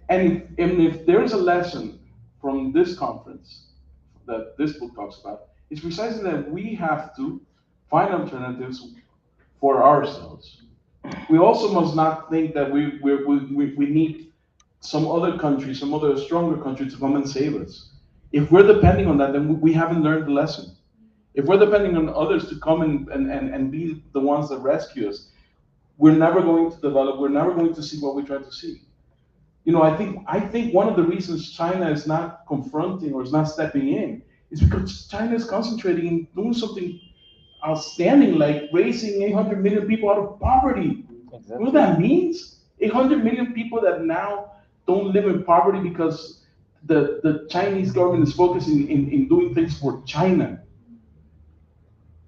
And if there is a lesson from this conference that this book talks about, it's precisely that we have to find alternatives for ourselves. We also must not think that we need some other country, some other stronger country to come and save us. If we're depending on that, then we haven't learned the lesson. If we're depending on others to come and be the ones that rescue us, we're never going to develop, we're never going to see what we try to see. I think one of the reasons China is not confronting or is not stepping in is because China is concentrating in doing something outstanding, like raising 800 million people out of poverty. Exactly. You know what that means? 800 million people that now don't live in poverty because the Chinese government is focusing in doing things for China.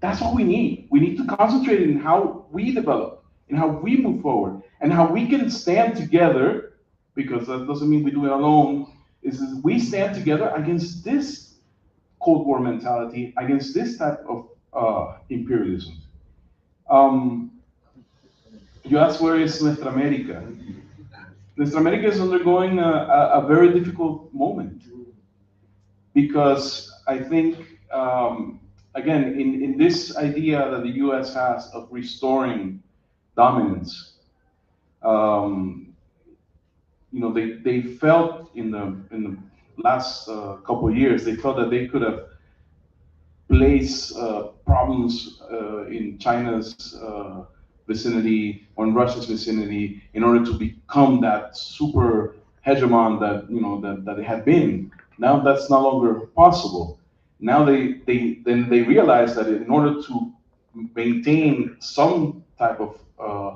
That's what we need. We need to concentrate in how we develop, and how we move forward, and how we can stand together, because that doesn't mean we do it alone, is we stand together against this Cold War mentality, against this type of imperialism. Um, you asked where is Nuestra America? Nuestra America is undergoing a very difficult moment, because I think, again, in this idea that the US has of restoring dominance, they felt in the last couple of years, they felt that they could have placed problems in China's vicinity or in Russia's vicinity in order to become that super hegemon that they had been. Now that's no longer possible. Now they realize that in order to maintain some type of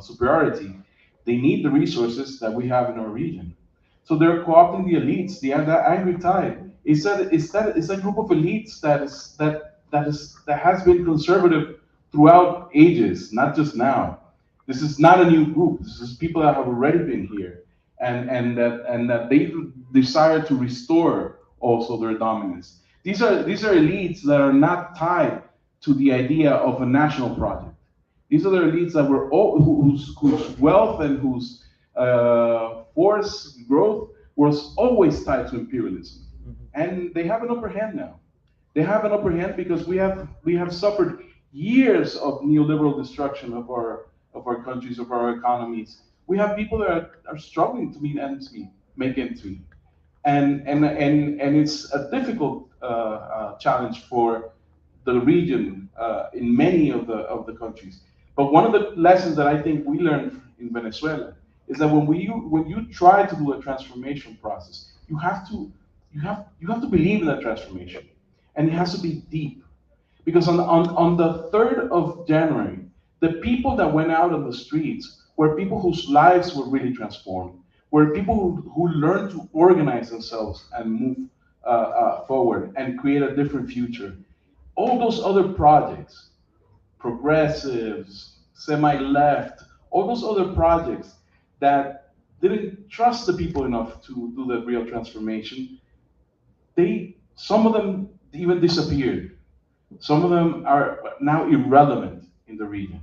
superiority, they need the resources that we have in our region. So they're co-opting the elites. The angry tide is that group of elites that has been conservative throughout ages, not just now. This is not a new group. This is people that have already been here, and that they desire to restore also their dominance. These are elites that are not tied to the idea of a national project. These are the elites that were whose wealth and whose force growth was always tied to imperialism, and they have an upper hand now. They have an upper hand because we have suffered years of neoliberal destruction of our countries, of our economies. We have people that are struggling to make ends meet, and it's a difficult challenge for the region in many of the countries. But one of the lessons that I think we learned in Venezuela is that when you try to do a transformation process, you have to believe in that transformation, and it has to be deep. Because on the 3rd of January, the people that went out on the streets were people whose lives were really transformed, were people who learned to organize themselves and move forward and create a different future. All those other projects, progressives, semi-left, all those other projects that didn't trust the people enough to do the real transformation, some of them even disappeared. Some of them are now irrelevant in the region.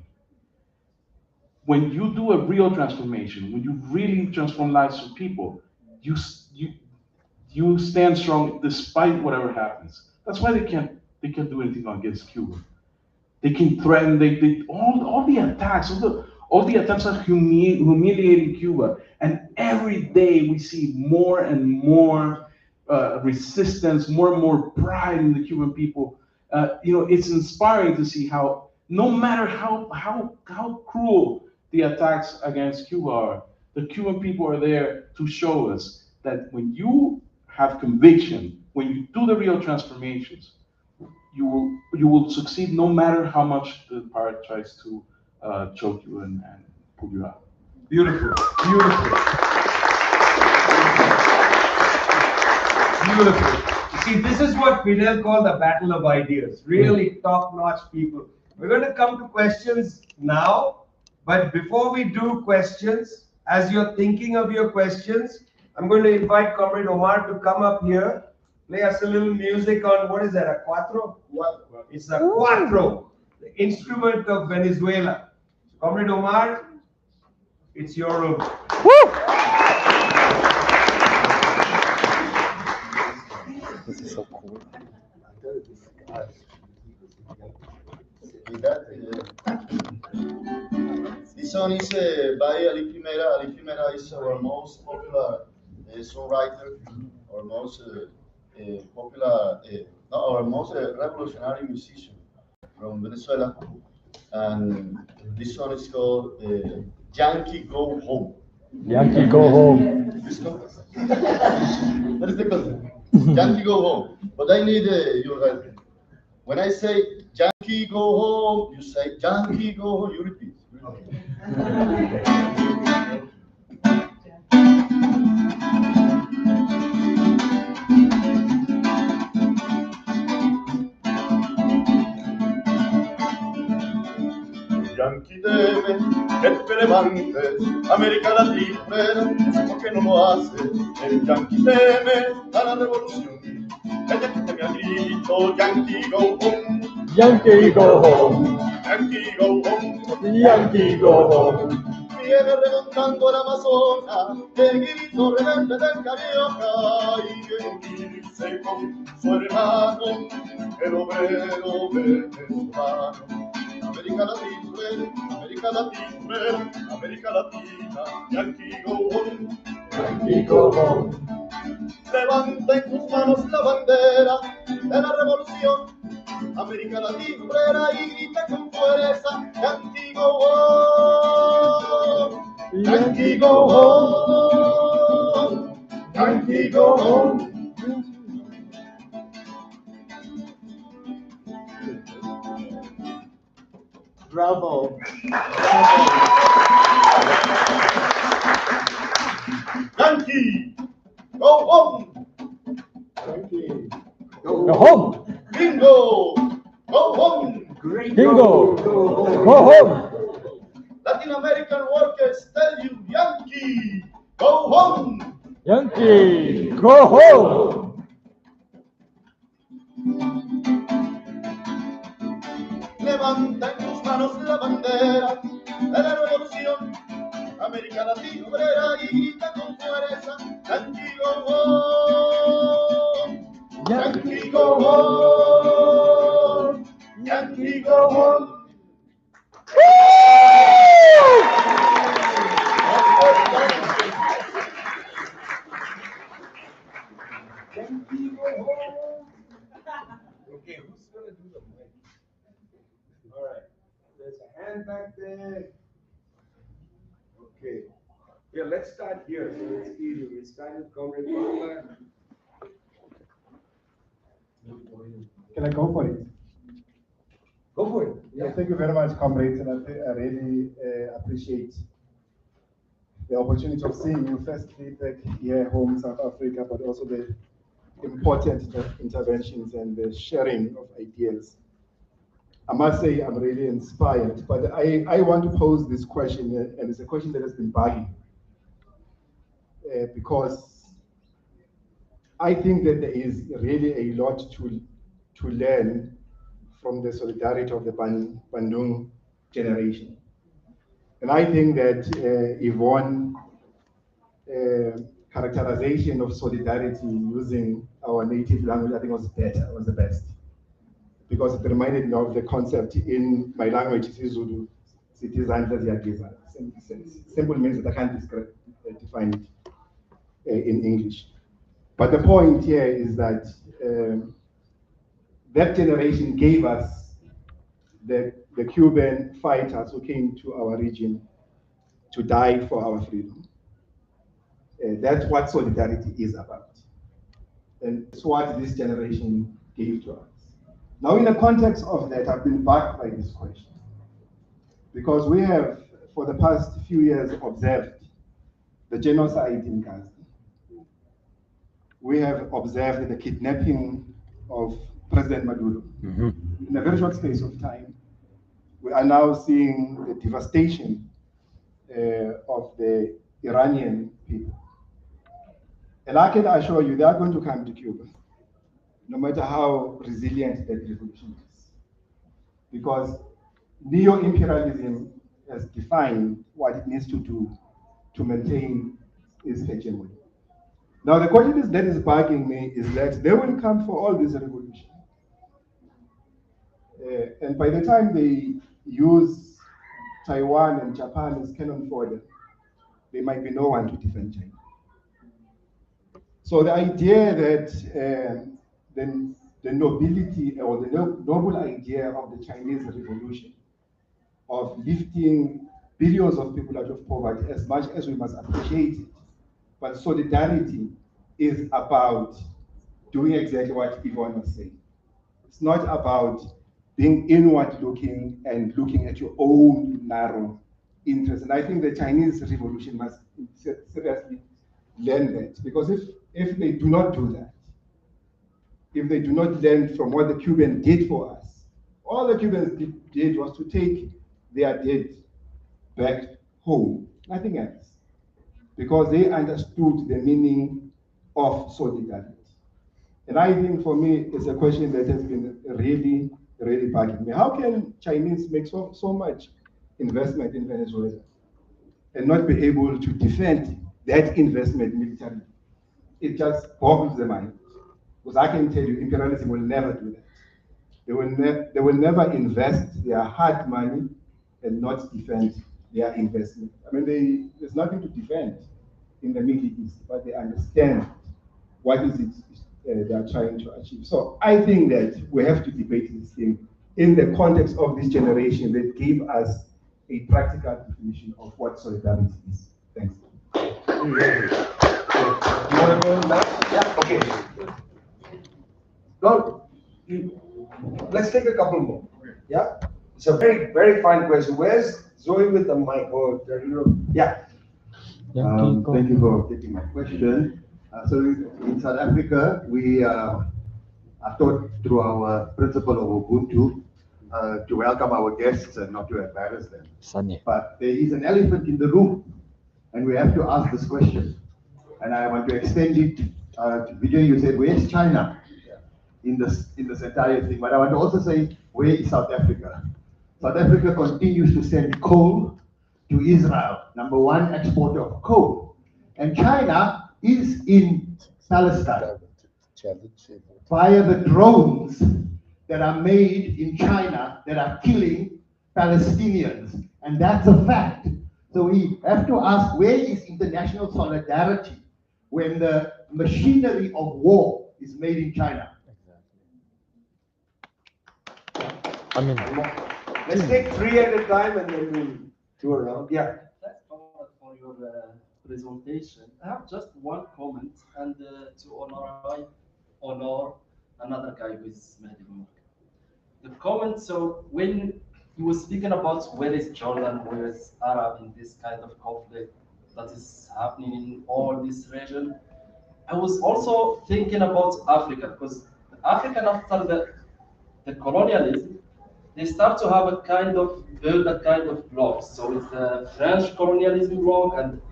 When you do a real transformation, when you really transform lives of people, you stand strong despite whatever happens. That's why they can't do anything against Cuba. They can threaten. All the attacks, all the attempts at humiliating Cuba, and every day we see more and more resistance, more and more pride in the Cuban people. It's inspiring to see how no matter how cruel the attacks against Cuba are, the Cuban people are there to show us that when you have conviction, when you do the real transformations, you will succeed no matter how much the power tries to choke you and pull you out. Beautiful, beautiful. Beautiful. You see, this is what Fidel called the battle of ideas. Really top-notch people. We're going to come to questions now, but before we do questions, as you're thinking of your questions, I'm going to invite Comrade Omar to come up here, play us a little music on, what is that, a cuatro? It's a cuatro, the instrument of Venezuela. Comrade Omar, it's your room. This is so cool. This song is by Ali Primera. Ali Primera is our most popular songwriter, our most popular, no, our most revolutionary musician from Venezuela. And this song is called Yankee Go Home. Yankee, go home. That is the concept. Yankee Go Home. But I need your help. When I say Yankee Go Home, you say Yankee Go Home. You repeat. Yankee debe que te levantes, América Latina, no sé por qué no lo hace. El Yankee teme a la revolución, el Yankee teme a grito, Yankee go home, Yankee, go home. Yankee go home. Yankee, go home. Viene remontando el Amazonas, el grito rebelde del Carioca, y quiere unirse con su hermano, el obrero venezolano. América Latina, América Latina, América Latina, Yankee go home, Yankee, go home. levanta en tus manos la bandera de la revolución, América Latina obrera, y grita con fuerza, Yankee go home, Yankee go home, Yankee go home. Bravo. Yankee go home, Yankee. Go home. Bingo go home. Bingo. Go home. Latin American workers tell you, Yankee, go home. Yankee, go home. Levanta en tus manos la bandera de la revolución, América Latina obrera, y grita con fuerza, Yankee go home, Yankee go home, Yankee go home. Okay, who's gonna do the mic? All right, there's a hand back there. Okay, yeah, let's start here. So it's easy. We start with Comrade Manolo. Can I go for it? Go for it. Yeah, thank you very much, comrades, and I really appreciate the opportunity of seeing you firstly back here home, South Africa, but also the important interventions and the sharing of ideas. I must say I'm really inspired, but I want to pose this question, and it's a question that has been bugging, because I think that there is really a lot to learn from the solidarity of the Bandung generation. And I think that Yvonne's characterization of solidarity using our native language, I think was the best. Because it reminded me of the concept in my language, isiZulu, simple means that I can't define it in English. But the point here is that that generation gave us the the Cuban fighters who came to our region to die for our freedom. That's what solidarity is about. And it's what this generation gave to us. Now, in the context of that, I've been backed by this question. Because we have, for the past few years, observed the genocide in Gaza. We have observed the kidnapping of President Maduro. In a very short space of time, we are now seeing the devastation of the Iranian people. And I can assure you, they are going to come to Cuba, no matter how resilient that revolution is. Because neo-imperialism has defined what it needs to do to maintain its hegemony. Now, the question that is bugging me is that they will come for all this revolution. And by the time they use Taiwan and Japan as cannon fodder, there might be no one to defend China. So the idea that the nobility or the noble idea of the Chinese Revolution of lifting billions of people out of poverty, as much as we must appreciate it, but solidarity is about doing exactly what Yvonne was saying. It's not about being inward looking and looking at your own narrow interests. And I think the Chinese Revolution must seriously learn that, because if they do not do that, if they do not learn from what the Cubans did for us, all the Cubans did was to take their dead back home, nothing else, because they understood the meaning of solidarity. And I think for me, it's a question that has been really, really bugging me. How can Chinese make so much investment in Venezuela and not be able to defend that investment militarily? It just boggles the mind. Because I can tell you, imperialism will never do that. They will never invest their hard money and not defend their investment. I mean, there's nothing to defend in the Middle East, but they understand what is it they are trying to achieve. So I think that we have to debate this thing in the context of this generation that gave us a practical definition of what solidarity is. Thanks. You want to go last? Yeah, okay. No, let's take a couple more. Yeah? It's a very, very fine question. Where's Zoe with the mic? Oh, yeah. Thank you for taking my question. So in South Africa, we are taught through our principle of Ubuntu to welcome our guests and not to embarrass them. But there is an elephant in the room, and we have to ask this question. And I want to extend it to Vijay. You said, where's China in this entire thing? But I want to also say, where is South Africa? South Africa continues to send coal to Israel, #1 exporter of coal. And China is in Palestine via the drones that are made in China that are killing Palestinians. And that's a fact. So we have to ask, where is international solidarity when the machinery of war is made in China? Let's take 3 at a time and then we'll do a round. Yeah. Thanks for your presentation. I have just one comment, and to honor another guy who is Mehdi. The comment, so when you were speaking about where is Jordan, where is Arab in this kind of conflict that is happening in all this region, I was also thinking about Africa, because African after the colonialism, they start to have build a kind of blocks. So it's the French colonialism block and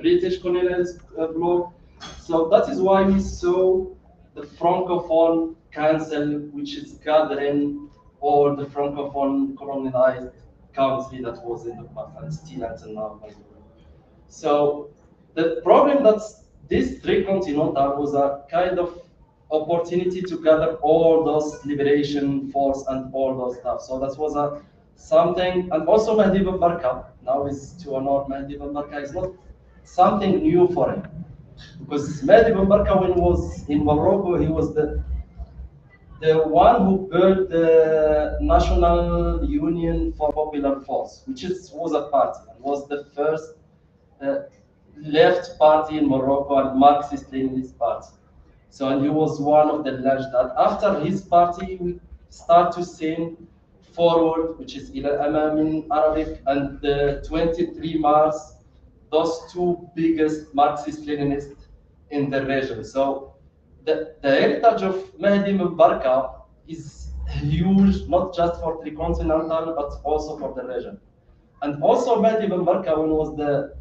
British colonialism block. So that is why we saw the Francophone Council, which is gathering all the Francophone colonized country that was in the past and still until now. So the problem that this tricontinental was a kind of opportunity to gather all those liberation force and all those stuff. So that was something, and also Mehdi Ben Barka, now is to honor Mehdi Ben Barka, is not something new for him. Because Mehdi Ben Barka, when he was in Morocco, he was the the one who built the National Union for Popular Force, which was a party, and was the first uh, left party in Morocco and Marxist-Leninist party. So, and he was one of the alleged that after his party, we start to sing forward, which is إلى الأمام in Arabic, and the 23 Mars, those two biggest Marxist-Leninists in the region. So the heritage of Mehdi Mbarka is huge, not just for Tricontinental, but also for the region. And also Mehdi Mbarka, when was the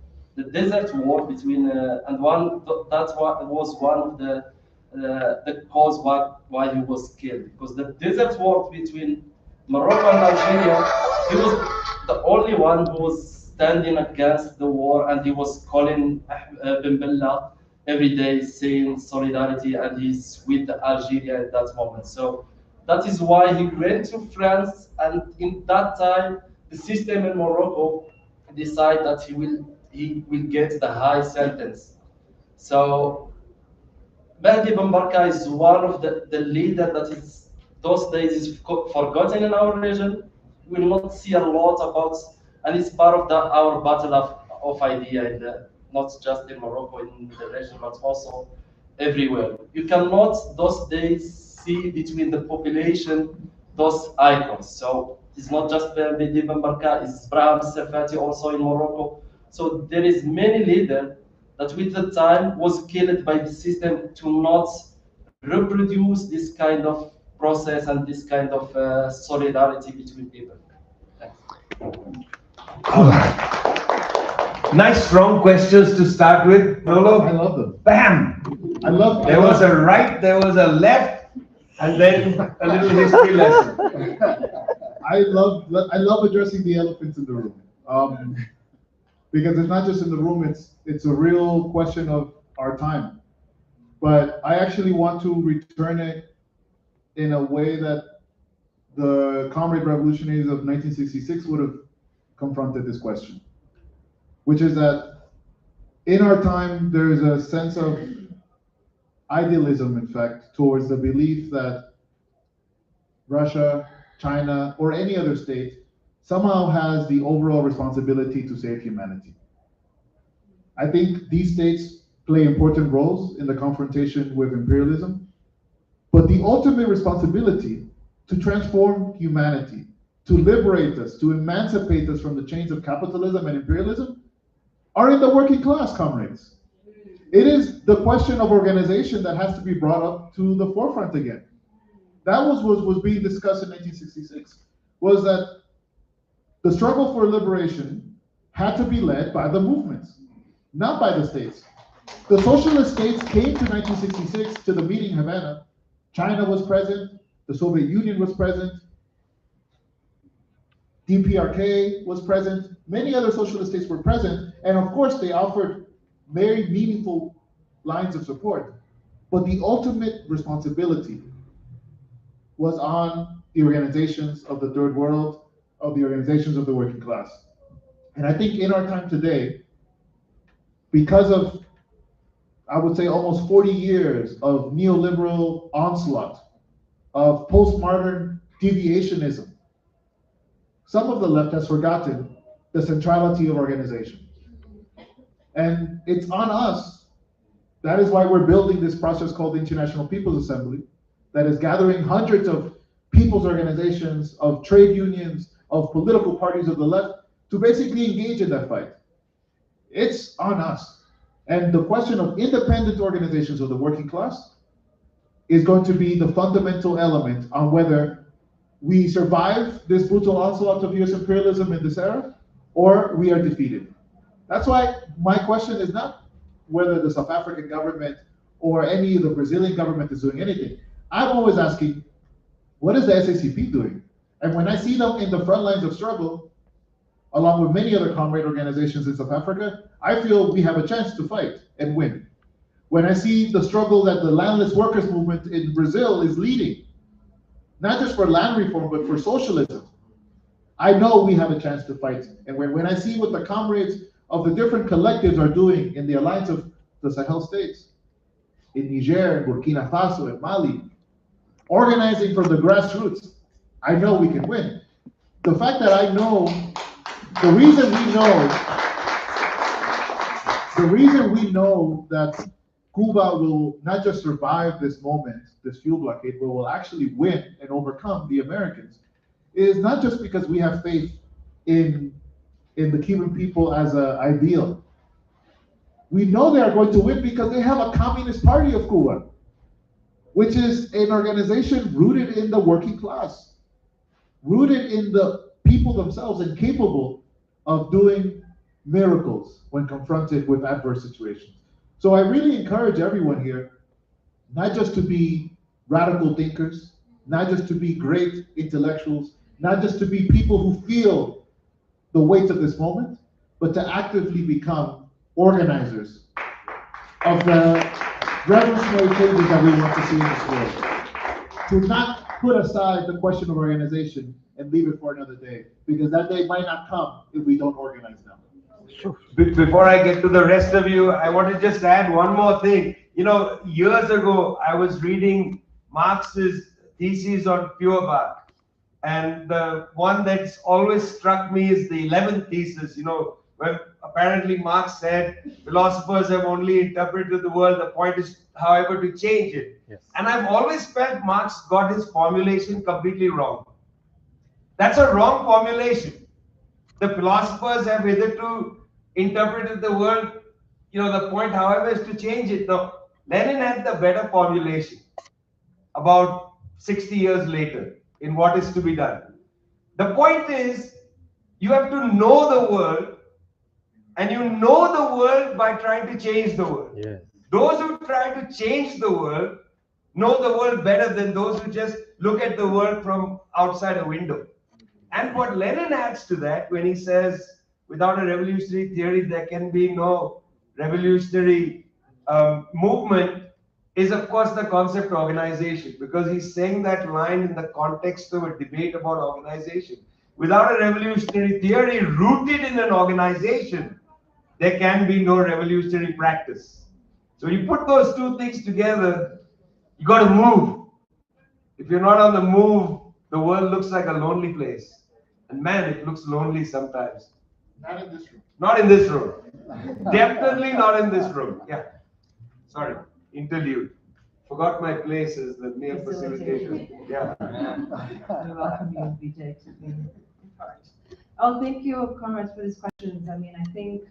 desert war between, and was one of the cause why he was killed. Because the desert war between Morocco and Algeria, he was the only one who was standing against the war, and he was calling Ben Bella every day saying solidarity, and he's with Algeria at that moment. So that is why he went to France, and in that time, the system in Morocco decide that he will get the high sentence. So Mehdi Ben Barka is one of the leader that is those days is forgotten in our region. We will not see a lot about, and it's part of our battle of idea in not just in Morocco, in the region, but also everywhere. You cannot those days see between the population those icons. So it's not just Mehdi Ben Barka, it's Brahim Sefati also in Morocco. So there is many leaders that with the time was killed by the system to not reproduce this kind of process and this kind of solidarity between people. Nice, strong questions to start with, Manolo. I love them. Bam! There was a right, there was a left, and then a little history lesson. I love addressing the elephants in the room. Because it's not just in the room, it's a real question of our time. But I actually want to return it in a way that the comrade revolutionaries of 1966 would have confronted this question, which is that in our time, there is a sense of idealism, in fact, towards the belief that Russia, China, or any other state somehow has the overall responsibility to save humanity. I think these states play important roles in the confrontation with imperialism, but the ultimate responsibility to transform humanity, to liberate us, to emancipate us from the chains of capitalism and imperialism, are in the working class, comrades. It is the question of organization that has to be brought up to the forefront again. That was being discussed in 1966, was that the struggle for liberation had to be led by the movements, not by the states. The socialist states came to 1966 to the meeting in Havana. China was present, the Soviet Union was present, DPRK was present, many other socialist states were present, and of course they offered very meaningful lines of support. But the ultimate responsibility was on the organizations of the third world, of the organizations of the working class. And I think in our time today, because of, I would say, almost 40 years of neoliberal onslaught, of postmodern deviationism, some of the left has forgotten the centrality of organization. And it's on us. That is why we're building this process called the International People's Assembly, that is gathering hundreds of people's organizations, of trade unions, of political parties of the left, to basically engage in that fight. It's on us. And the question of independent organizations of the working class is going to be the fundamental element on whether we survive this brutal onslaught of US imperialism in this era, or we are defeated. That's why my question is not whether the South African government or any of the Brazilian government is doing anything. I'm always asking, what is the SACP doing? And when I see them in the front lines of struggle, along with many other comrade organizations in South Africa, I feel we have a chance to fight and win. When I see the struggle that the landless workers movement in Brazil is leading, not just for land reform, but for socialism, I know we have a chance to fight. And when I see what the comrades of the different collectives are doing in the alliance of the Sahel states, in Niger, Burkina Faso, and Mali, organizing from the grassroots, I know we can win. The fact that I know, the reason we know that Cuba will not just survive this moment, this fuel blockade, but will actually win and overcome the Americans, is not just because we have faith in the Cuban people as an ideal. We know they are going to win because they have a Communist Party of Cuba, which is an organization rooted in the working class, rooted in the people themselves and capable of doing miracles when confronted with adverse situations. So I really encourage everyone here, not just to be radical thinkers, not just to be great intellectuals, not just to be people who feel the weight of this moment, but to actively become organizers of the revolutionary changes that we want to see in this world. To not put aside the question of organization and leave it for another day, because that day might not come if we don't organize now. Before I get to the rest of you, I want to just add one more thing. You know, years ago, I was reading Marx's thesis on Feuerbach. And the one that's always struck me is the 11th thesis, you know, where apparently Marx said philosophers have only interpreted the world. The point is, however, to change it. Yes. And I've always felt Marx got his formulation completely wrong. That's a wrong formulation. The philosophers have hitherto interpreted the world, you know, the point, however, is to change it. No, Lenin had the better formulation about 60 years later in what is to be done. The point is, you have to know the world, and you know the world by trying to change the world. Yes. Those who try to change the world know the world better than those who just look at the world from outside a window. And what Lenin adds to that when he says, without a revolutionary theory, there can be no revolutionary movement, is of course the concept of organization, because he's saying that line in the context of a debate about organization. Without a revolutionary theory rooted in an organization, there can be no revolutionary practice. So you put those two things together, you got to move. If you're not on the move, the world looks like a lonely place. And man, it looks lonely sometimes. Not in this room. Not in this room. Definitely not in this room. Yeah. Sorry. Interlude. Forgot my place as the mere facilitator. Yeah. We welcome you, Vijay, to be part. Oh, thank you, comrades, for these questions. I mean, I think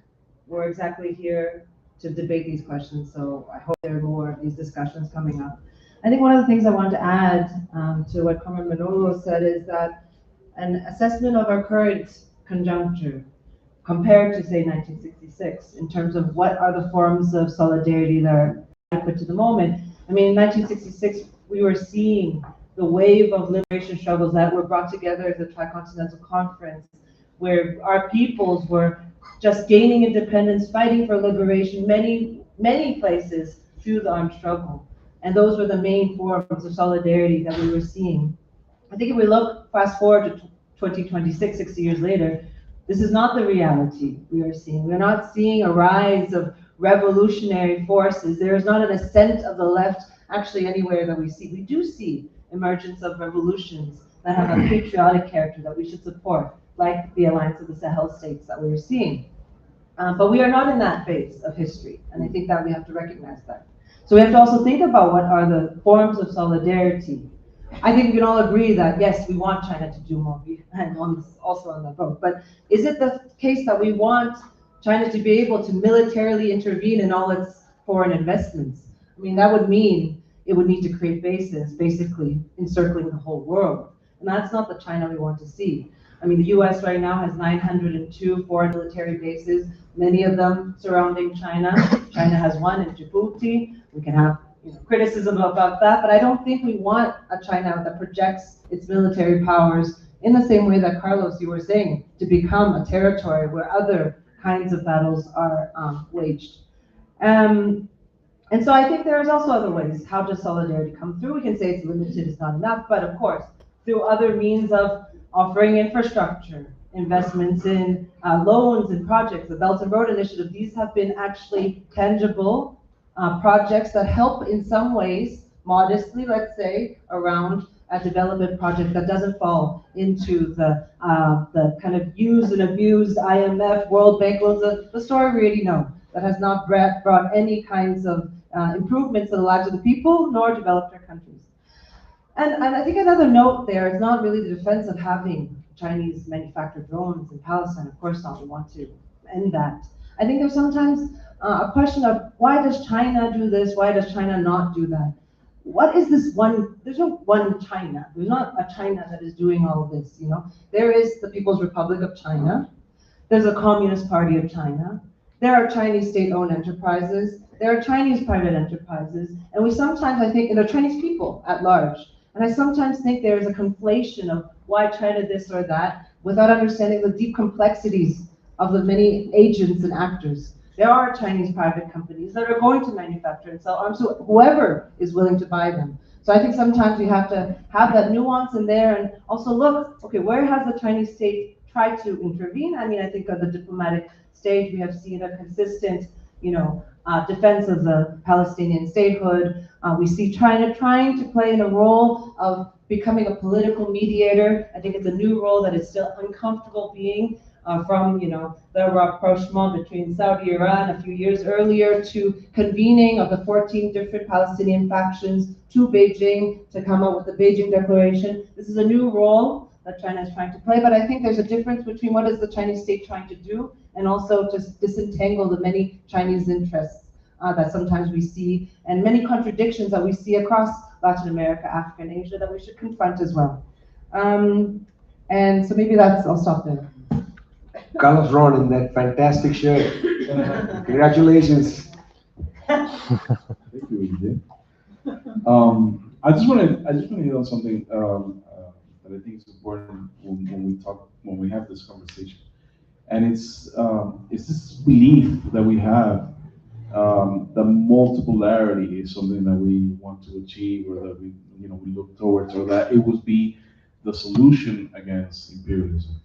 we're exactly here to debate these questions, so I hope there are more of these discussions coming up. I think one of the things I wanted to add to what Comrade Manolo said is that an assessment of our current conjuncture compared to, say, 1966, in terms of what are the forms of solidarity that are adequate to the moment. I mean, in 1966, we were seeing the wave of liberation struggles that were brought together as a Tricontinental Conference, where our peoples were just gaining independence, fighting for liberation, many places through the armed struggle. And those were the main forms of solidarity that we were seeing. I think if we look fast forward to 2026, 60 years later, this is not the reality we are seeing. We're not seeing a rise of revolutionary forces. There is not an ascent of the left actually anywhere that we see. We do see emergence of revolutions that have a patriotic character that we should support, like the Alliance of the Sahel states that we're seeing. But we are not in that phase of history, and I think that we have to recognize that. So we have to also think about what are the forms of solidarity. I think we can all agree that, yes, we want China to do more, and also on the vote. But is it the case that we want China to be able to militarily intervene in all its foreign investments? I mean, that would mean it would need to create bases, basically encircling the whole world. And that's not the China we want to see. I mean, the US right now has 902 foreign military bases, many of them surrounding China. China has one in Djibouti. We can have criticism about that, but I don't think we want a China that projects its military powers in the same way that, Carlos, you were saying, to become a territory where other kinds of battles are waged. And so I think there's also other ways. How does solidarity come through? We can say it's limited, it's not enough, but of course, through other means of offering infrastructure, investments in loans and projects, the Belt and Road Initiative, these have been actually tangible projects that help in some ways modestly, let's say, around a development project that doesn't fall into the kind of used and abused IMF, World Bank loans, the story we already know, that has not brought any kinds of improvements in the lives of the people, nor developed our countries. And I think another note there is not really the defense of having Chinese manufactured drones in Palestine. Of course not, we want to end that. I think there's sometimes a question of why does China do this? Why does China not do that? What is this one? There's no one China. There's not a China that is doing all of this, you know? There is the People's Republic of China. There's a Communist Party of China. There are Chinese state-owned enterprises. There are Chinese private enterprises. And we sometimes, I think, and there are Chinese people at large. And I sometimes think there is a conflation of why China this or that without understanding the deep complexities of the many agents and actors. There are Chinese private companies that are going to manufacture and sell arms to whoever is willing to buy them. So I think sometimes we have to have that nuance in there and also look, okay, where has the Chinese state tried to intervene? I mean, I think on the diplomatic stage, we have seen a consistent, defense of the Palestinian statehood. We see China trying to play in a role of becoming a political mediator. I think it's a new role that is still uncomfortable being from, the rapprochement between Saudi Iran a few years earlier to convening of the 14 different Palestinian factions to Beijing to come up with the Beijing Declaration. This is a new role that China is trying to play, but I think there's a difference between what is the Chinese state trying to do and also just disentangle the many Chinese interests that sometimes we see and many contradictions that we see across Latin America, Africa, and Asia that we should confront as well. And so maybe I'll stop there. Carlos Ron in that fantastic shirt. Congratulations. Thank you, EJ. I just want to hit on something that I think is important when we have this conversation, and it's this belief that we have that multipolarity is something that we want to achieve, or that we look towards, or that it would be the solution against imperialism.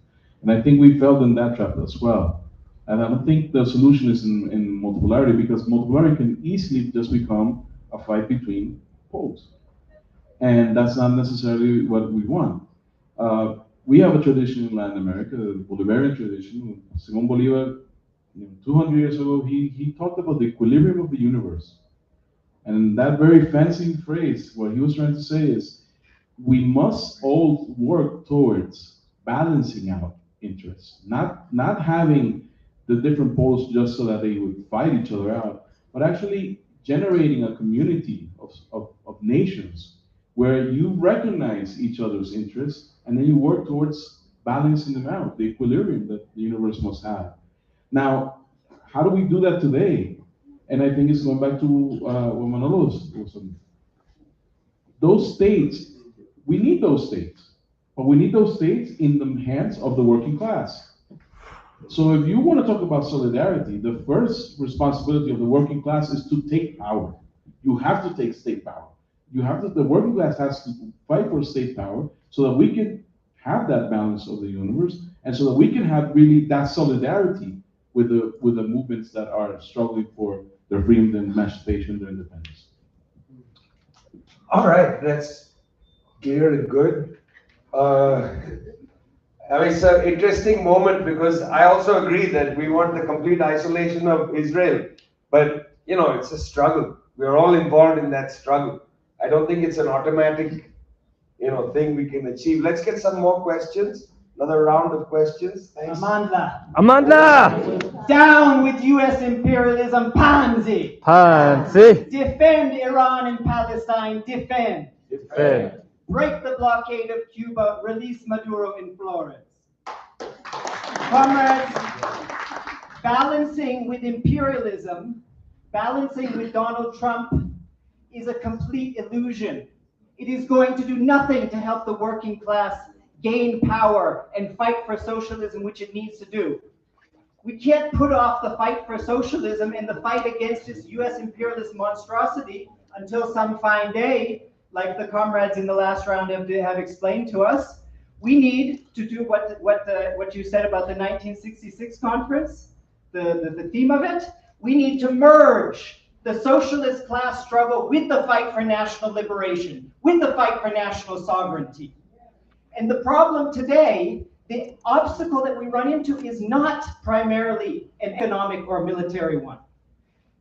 And I think we fell in that trap as well. And I don't think the solution is in multipolarity, because multipolarity can easily just become a fight between poles. And that's not necessarily what we want. We have a tradition in Latin America, the Bolivarian tradition. Simón Bolívar, 200 years ago, he talked about the equilibrium of the universe. And that very fancy phrase, what he was trying to say is, we must all work towards balancing out interests, not having the different poles just so that they would fight each other out, but actually generating a community of nations where you recognize each other's interests and then you work towards balancing them out, the equilibrium that the universe must have. Now, how do we do that today? And I think it's going back to what Manolo was saying. Those states, we need those states. But we need those states in the hands of the working class. So if you want to talk about solidarity, the first responsibility of the working class is to take power. You have to take state power. The working class has to fight for state power so that we can have that balance of the universe, and so that we can have really that solidarity with the movements that are struggling for their freedom, their emancipation, their independence. All right, that's clear and good. It's an interesting moment, because I also agree that we want the complete isolation of Israel. But, it's a struggle. We're all involved in that struggle. I don't think it's an automatic, thing we can achieve. Let's get some more questions. Another round of questions. Thanks. Amandla! Down with U.S. imperialism, Pansy! Pansy! Defend Iran and Palestine, defend! Defend! Break the blockade of Cuba, release Maduro in Florence. Comrades, balancing with imperialism, balancing with Donald Trump is a complete illusion. It is going to do nothing to help the working class gain power and fight for socialism, which it needs to do. We can't put off the fight for socialism and the fight against this U.S. imperialist monstrosity until some fine day, like the comrades in the last round have explained to us. We need to do what you said about the 1966 conference, the theme of it. We need to merge the socialist class struggle with the fight for national liberation, with the fight for national sovereignty. And the problem today, the obstacle that we run into is not primarily an economic or military one.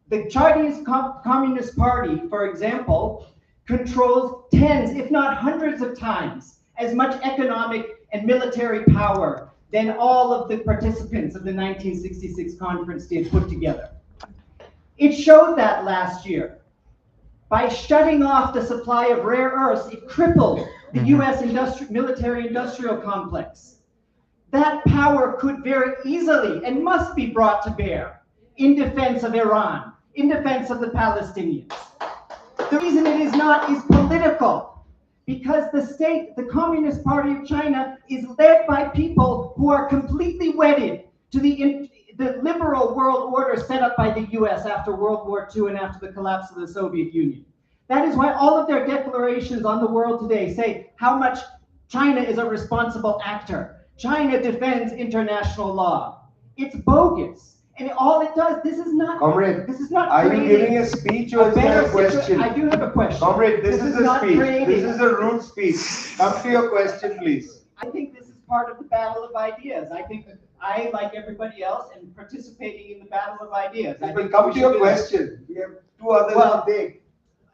The Chinese Communist Party, for example, controls tens, if not hundreds of times as much economic and military power than all of the participants of the 1966 conference did put together. It showed that last year. By shutting off the supply of rare earths, it crippled the US military-industrial complex. That power could very easily and must be brought to bear in defense of Iran, in defense of the Palestinians. The reason it is not is political, because the state, the Communist Party of China, is led by people who are completely wedded to the liberal world order set up by the US after World War II and after the collapse of the Soviet Union. That is why all of their declarations on the world today say how much China is a responsible actor. China defends international law. It's bogus. And all it does, this is not. Comrade, this is not. Are you giving a speech or is there a question? I do have a question. Comrade, this is a speech. Creating. This is a rude speech. Come to your question, please. I think this is part of the battle of ideas. I think that I, like everybody else, am participating in the battle of ideas. I think come to your question. We have two others to take.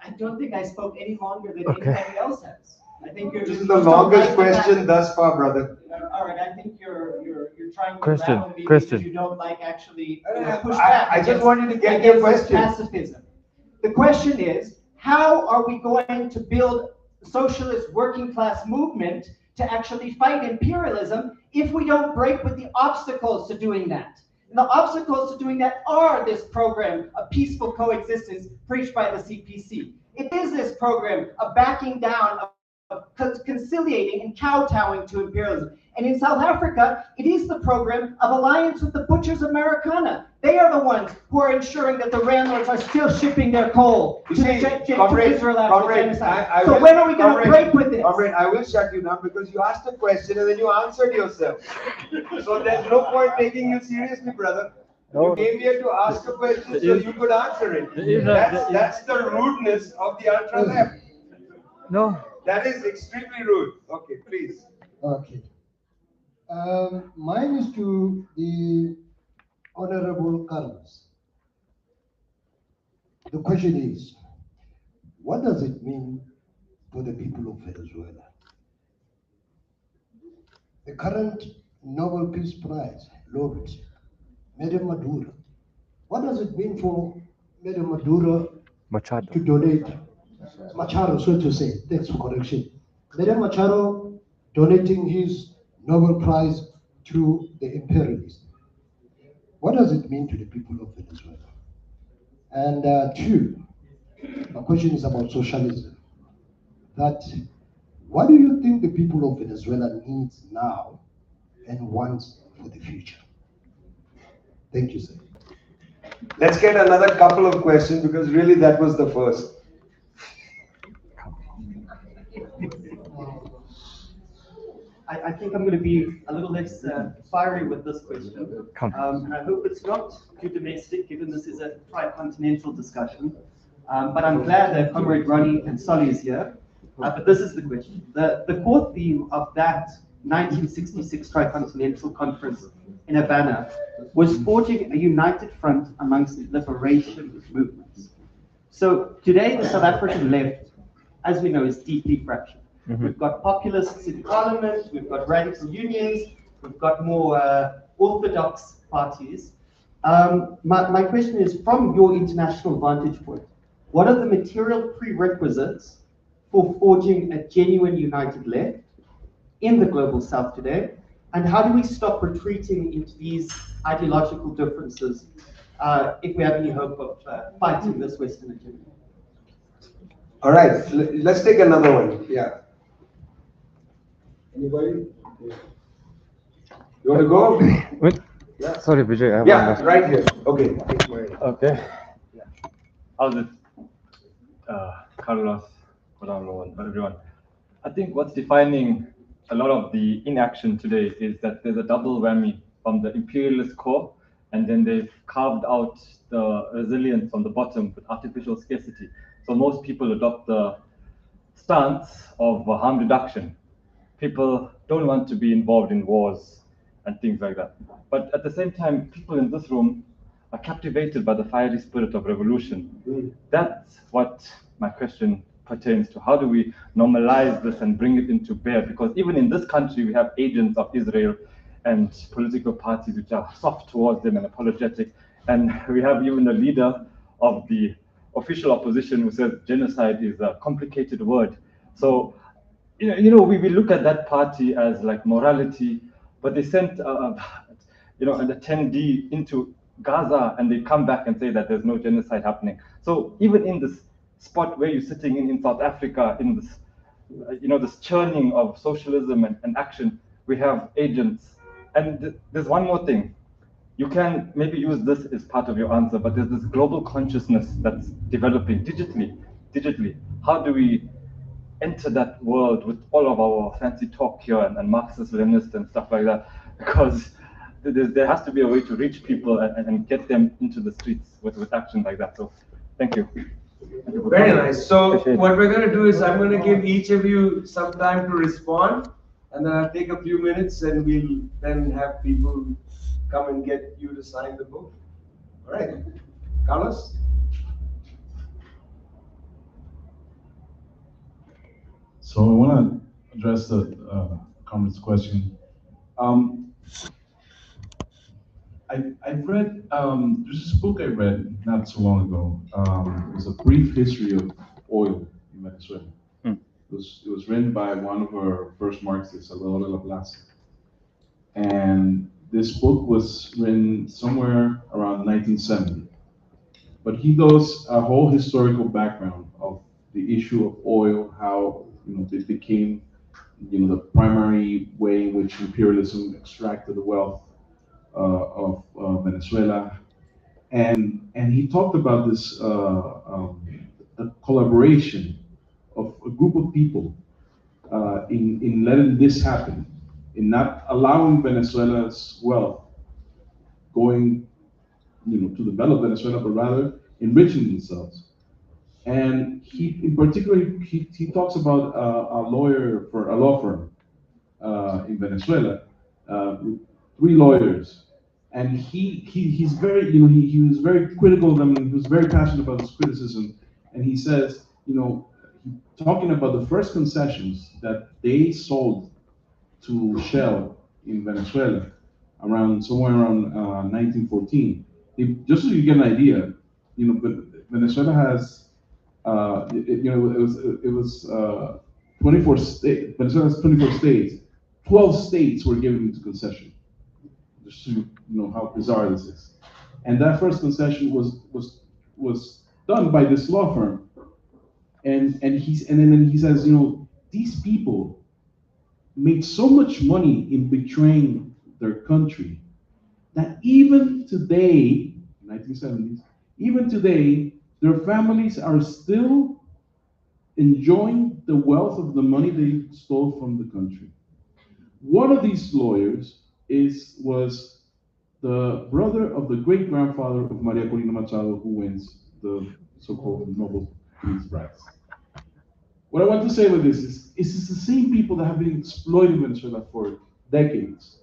I don't think I spoke any longer than anybody else has. I think you're. This is the longest question thus far, brother. All right, I think you're trying to Question, rattle me question. because you don't like actually push back. I just wanted to get your question. Pacifism. The question is, how are we going to build a socialist working class movement to actually fight imperialism if we don't break with the obstacles to doing that? And the obstacles to doing that are this program of peaceful coexistence preached by the CPC. It is this program of backing down, of conciliating and kowtowing to imperialism. And in South Africa, it is the program of alliance with the butchers of Marikana. They are the ones who are ensuring that the landlords are still shipping their coal to Israel after genocide. So when are we going to break with this? Comrade, I will shut you down because you asked a question and then you answered yourself. So there's no point taking you seriously, brother. You came here to ask a question so you could answer it. That's the rudeness of the ultra-left. No. That is extremely rude. Okay, please. Okay. Mine is to the Honorable Carlos. The question is, what does it mean for the people of Venezuela? The current Nobel Peace Prize laureate, Madam Maduro. What does it mean for Madam Maduro to donate, Machado, so to say, thanks for correction. Madam Machado donating his Nobel Prize to the imperialists. What does it mean to the people of Venezuela? And two, my question is about socialism. That, what do you think the people of Venezuela needs now and wants for the future? Thank you, sir. Let's get another couple of questions because really that was the first. I think I'm going to be a little less fiery with this question. And I hope it's not too domestic, given this is a tri-continental discussion. But I'm glad that Comrade Ronnie and Solly is here. But this is the question. The core theme of that 1966 Tri-Continental Conference in Havana was forging a united front amongst the liberation movements. So today, the South African left, as we know, is deeply fractured. We've got populists in parliament, we've got radical unions, we've got more orthodox parties. My question is, from your international vantage point, what are the material prerequisites for forging a genuine united left in the global South today? And how do we stop retreating into these ideological differences if we have any hope of fighting this Western agenda? All right, let's take another one. Yeah. Anybody? You want to go? Wait. Yeah. Sorry, Vijay. I have Yeah, one right here. Okay. Okay. How's it? Carlos, Manolo, and everyone. I think what's defining a lot of the inaction today is that there's a double whammy from the imperialist core and then they've carved out the resilience on the bottom with artificial scarcity. So most people adopt the stance of harm reduction. People don't want to be involved in wars and things like that. But at the same time, people in this room are captivated by the fiery spirit of revolution. That's what my question pertains to. How do we normalize this and bring it into bear? Because even in this country, we have agents of Israel and political parties which are soft towards them and apologetic. And we have even a leader of the official opposition who says genocide is a complicated word. So, we look at that party as like morality, but they sent, an attendee into Gaza and they come back and say that there's no genocide happening. So even in this spot where you're sitting in South Africa, in this, this churning of socialism and action, we have agents. And there's one more thing. You can maybe use this as part of your answer, but there's this global consciousness that's developing digitally. How do we enter that world with all of our fancy talk here and Marxist, Leninist and stuff like that? Because there has to be a way to reach people and get them into the streets with action like that. So thank you. Very nice. So what we're going to do is I'm going to give each of you some time to respond, and then I'll take a few minutes and we'll then have people come and get you to sign the book. All right. Carlos? So I want to address the comrade's question. I've read, there's this book I read not so long ago. It was a brief history of oil in Venezuela. It was written by one of our first Marxists, Manolo Laplace. And this book was written somewhere around 1970. But he does a whole historical background of the issue of oil, how it became the primary way in which imperialism extracted the wealth of Venezuela, and he talked about this the collaboration of a group of people in letting this happen, in not allowing Venezuela's wealth going to develop Venezuela, but rather enriching themselves. And he, in particular, he talks about a lawyer for a law firm in Venezuela, with 3 lawyers, and he's very, he was very critical of them, and he was very passionate about his criticism. And he says, talking about the first concessions that they sold to Shell in Venezuela somewhere around 1914. Just so you get an idea, but Venezuela has, it was 24 states. Venezuela has 24 states. 12 states were given into concession. Just so you know how bizarre this is. And that first concession was done by this law firm. And then he says, these people made so much money in betraying their country that even today, 1970s, even today, their families are still enjoying the wealth of the money they stole from the country. One of these lawyers was the brother of the great-grandfather of Maria Corina Machado, who wins the so-called Nobel Peace Prize. What I want to say with this is, it's the same people that have been exploiting Venezuela for decades.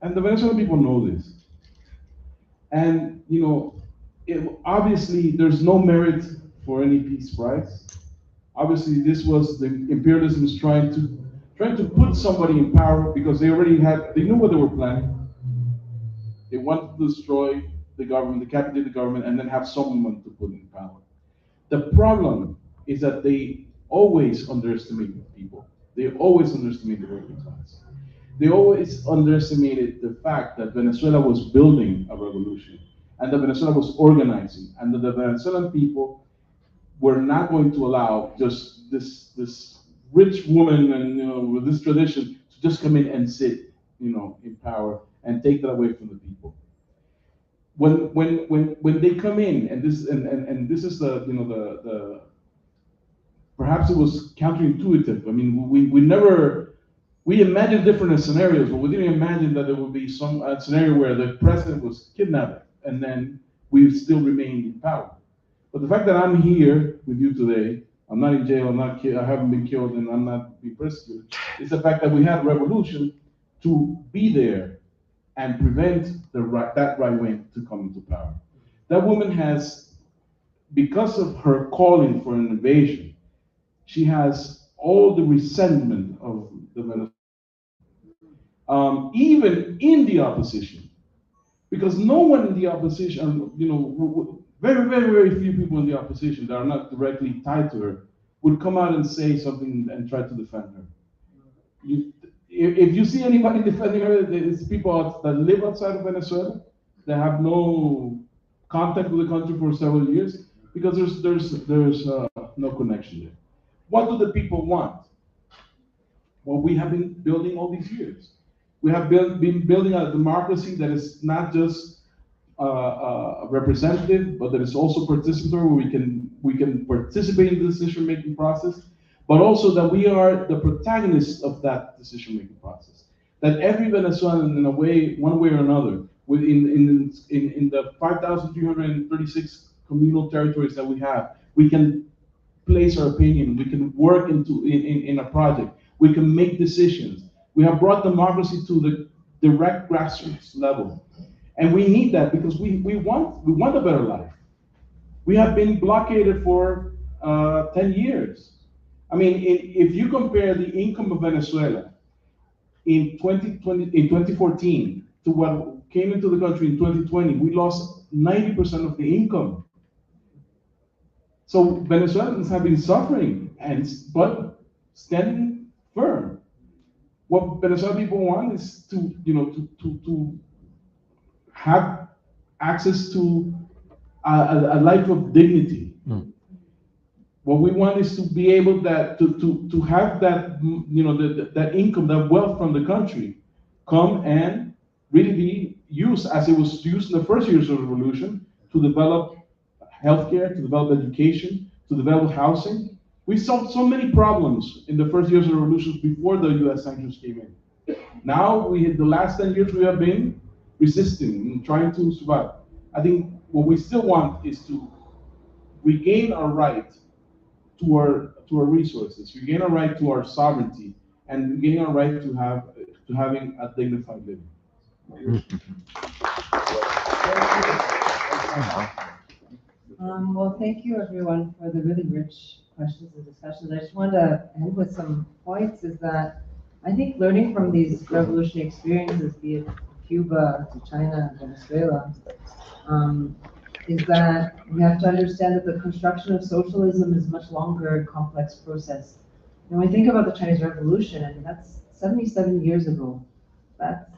And the Venezuelan people know this. And, obviously, there's no merit for any peace prize. Obviously, this was the imperialism trying to put somebody in power because they knew what they were planning. They wanted to destroy the government, decapitate the government, and then have someone to put in power. The problem is that they always underestimate people. They always underestimate the working class. They always underestimated the fact that Venezuela was building a revolution, and that Venezuela was organizing, and that the Venezuelan people were not going to allow just this rich woman and with this tradition to just come in and sit in power and take that away from the people. When they come in, and this is the perhaps it was counterintuitive. I mean, we never We imagined different scenarios, but we didn't imagine that there would be some scenario where the president was kidnapped and then we still remained in power. But the fact that I'm here with you today, I'm not in jail, I haven't been killed, and I'm not being persecuted, it's the fact that we had a revolution to be there and prevent that right wing to come into power. That woman has, because of her calling for an invasion, she has all the resentment of the Venezuelan, even in the opposition, because no one in the opposition, very, very, very few people in the opposition that are not directly tied to her would come out and say something and try to defend her. If you see anybody defending her, it's people that live outside of Venezuela, that have no contact with the country for several years, because there's no connection there. What do the people want? Well, we have been building all these years. We have been building a democracy that is not just representative, but that is also participatory, where we can participate in the decision-making process, but also that we are the protagonists of that decision-making process. That every Venezuelan, in a way, one way or another, in the 5,336 communal territories that we have, we can place our opinion, we can work in a project, we can make decisions. We have brought democracy to the direct grassroots level. And we need that because we want a better life. We have been blockaded for 10 years. I mean, if you compare the income of Venezuela in 2014 to what came into the country in 2020, we lost 90% of the income. So Venezuelans have been suffering, but standing firm. What Venezuelan people want is to have access to a life of dignity. What we want is to be able to have that that income, that wealth from the country, come and really be used as it was used in the first years of the revolution to develop healthcare, to develop education, to develop housing. We solved so many problems in the first years of the revolution before the U.S. sanctions came in. Now, the last 10 years, we have been resisting and trying to survive. I think what we still want is to regain our right to our resources, regain our right to our sovereignty, and regain our right to having a dignified living. Well, thank you everyone for the really rich questions and discussions. I just want to end with some points, is that I think learning from these revolutionary experiences, be it Cuba to China and Venezuela, is that we have to understand that the construction of socialism is a much longer and complex process. When we think about the Chinese Revolution, I mean, that's 77 years ago. That's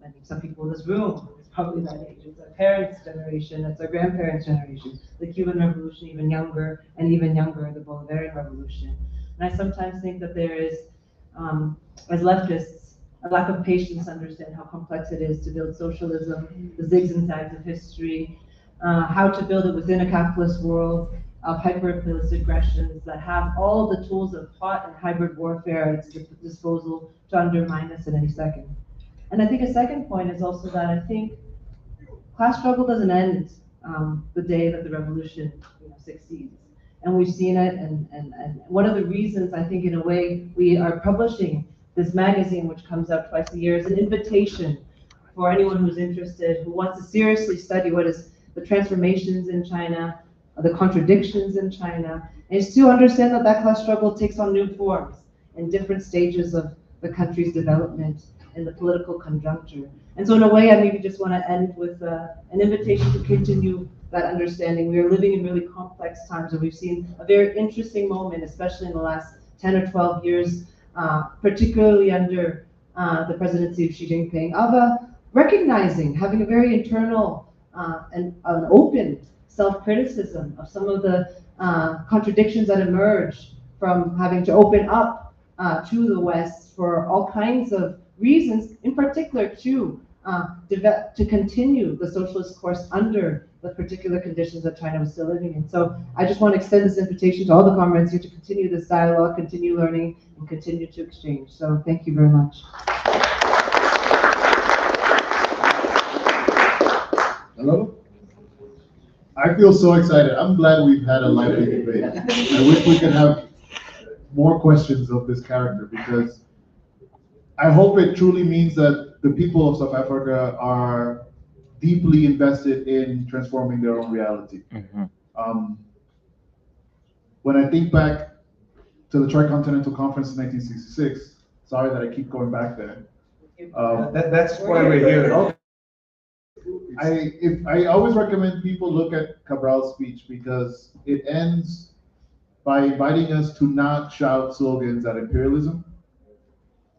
I think some people in this room, it's probably that age. It's our parents' generation, it's our grandparents' generation. The Cuban Revolution, even younger, and even younger, the Bolivarian Revolution. And I sometimes think that there is, as leftists, a lack of patience to understand how complex it is to build socialism, the zigs and zags of history, how to build it within a capitalist world of hyper-imperialist aggressions that have all the tools of hot and hybrid warfare at its disposal to undermine us at any second. And I think a second point is also that I think class struggle doesn't end the day that the revolution succeeds. And we've seen it, and one of the reasons I think in a way we are publishing this magazine, which comes out twice a year, is an invitation for anyone who's interested, who wants to seriously study what is the transformations in China, the contradictions in China, and is to understand that that class struggle takes on new forms in different stages of the country's development in the political conjuncture. And so in a way, I maybe just want to end with an invitation to continue that understanding. We are living in really complex times, and we've seen a very interesting moment, especially in the last 10 or 12 years, particularly under the presidency of Xi Jinping, of recognizing, having a very internal and an open self-criticism of some of the contradictions that emerge from having to open up to the West for all kinds of reasons, in particular to continue the socialist course under the particular conditions that China was still living in. So I just want to extend this invitation to all the comrades here to continue this dialogue, continue learning, and continue to exchange. So thank you very much. Hello? I feel so excited. I'm glad we've had a lively debate. I wish we could have more questions of this character, because I hope it truly means that the people of South Africa are deeply invested in transforming their own reality. When I think back to the Tricontinental Conference in 1966, sorry that I keep going back there. That's why we're here. I always recommend people look at Cabral's speech, because it ends by inviting us to not shout slogans at imperialism,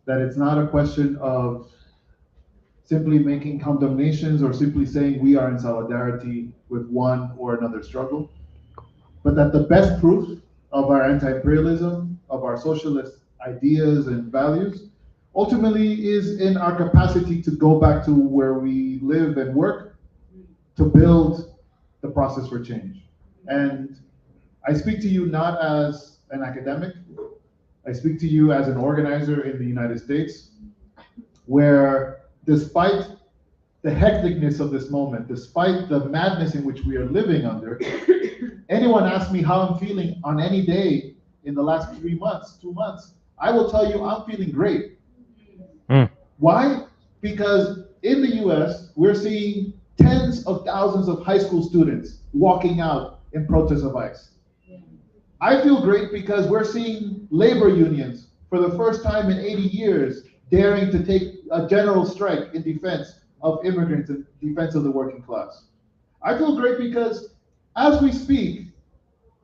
that it's not a question of simply making condemnations or simply saying we are in solidarity with one or another struggle, but that the best proof of our anti-imperialism, of our socialist ideas and values, ultimately is in our capacity to go back to where we live and work to build the process for change. And I speak to you not as an academic, I speak to you as an organizer in the United States, where despite the hecticness of this moment, despite the madness in which we are living under, anyone asks me how I'm feeling on any day in the last 3 months, 2 months, I will tell you I'm feeling great. Why? Because in the US, we're seeing tens of thousands of high school students walking out in protest of ICE. I feel great because we're seeing labor unions for the first time in 80 years daring to take a general strike in defense of immigrants, in defense of the working class. I feel great because as we speak,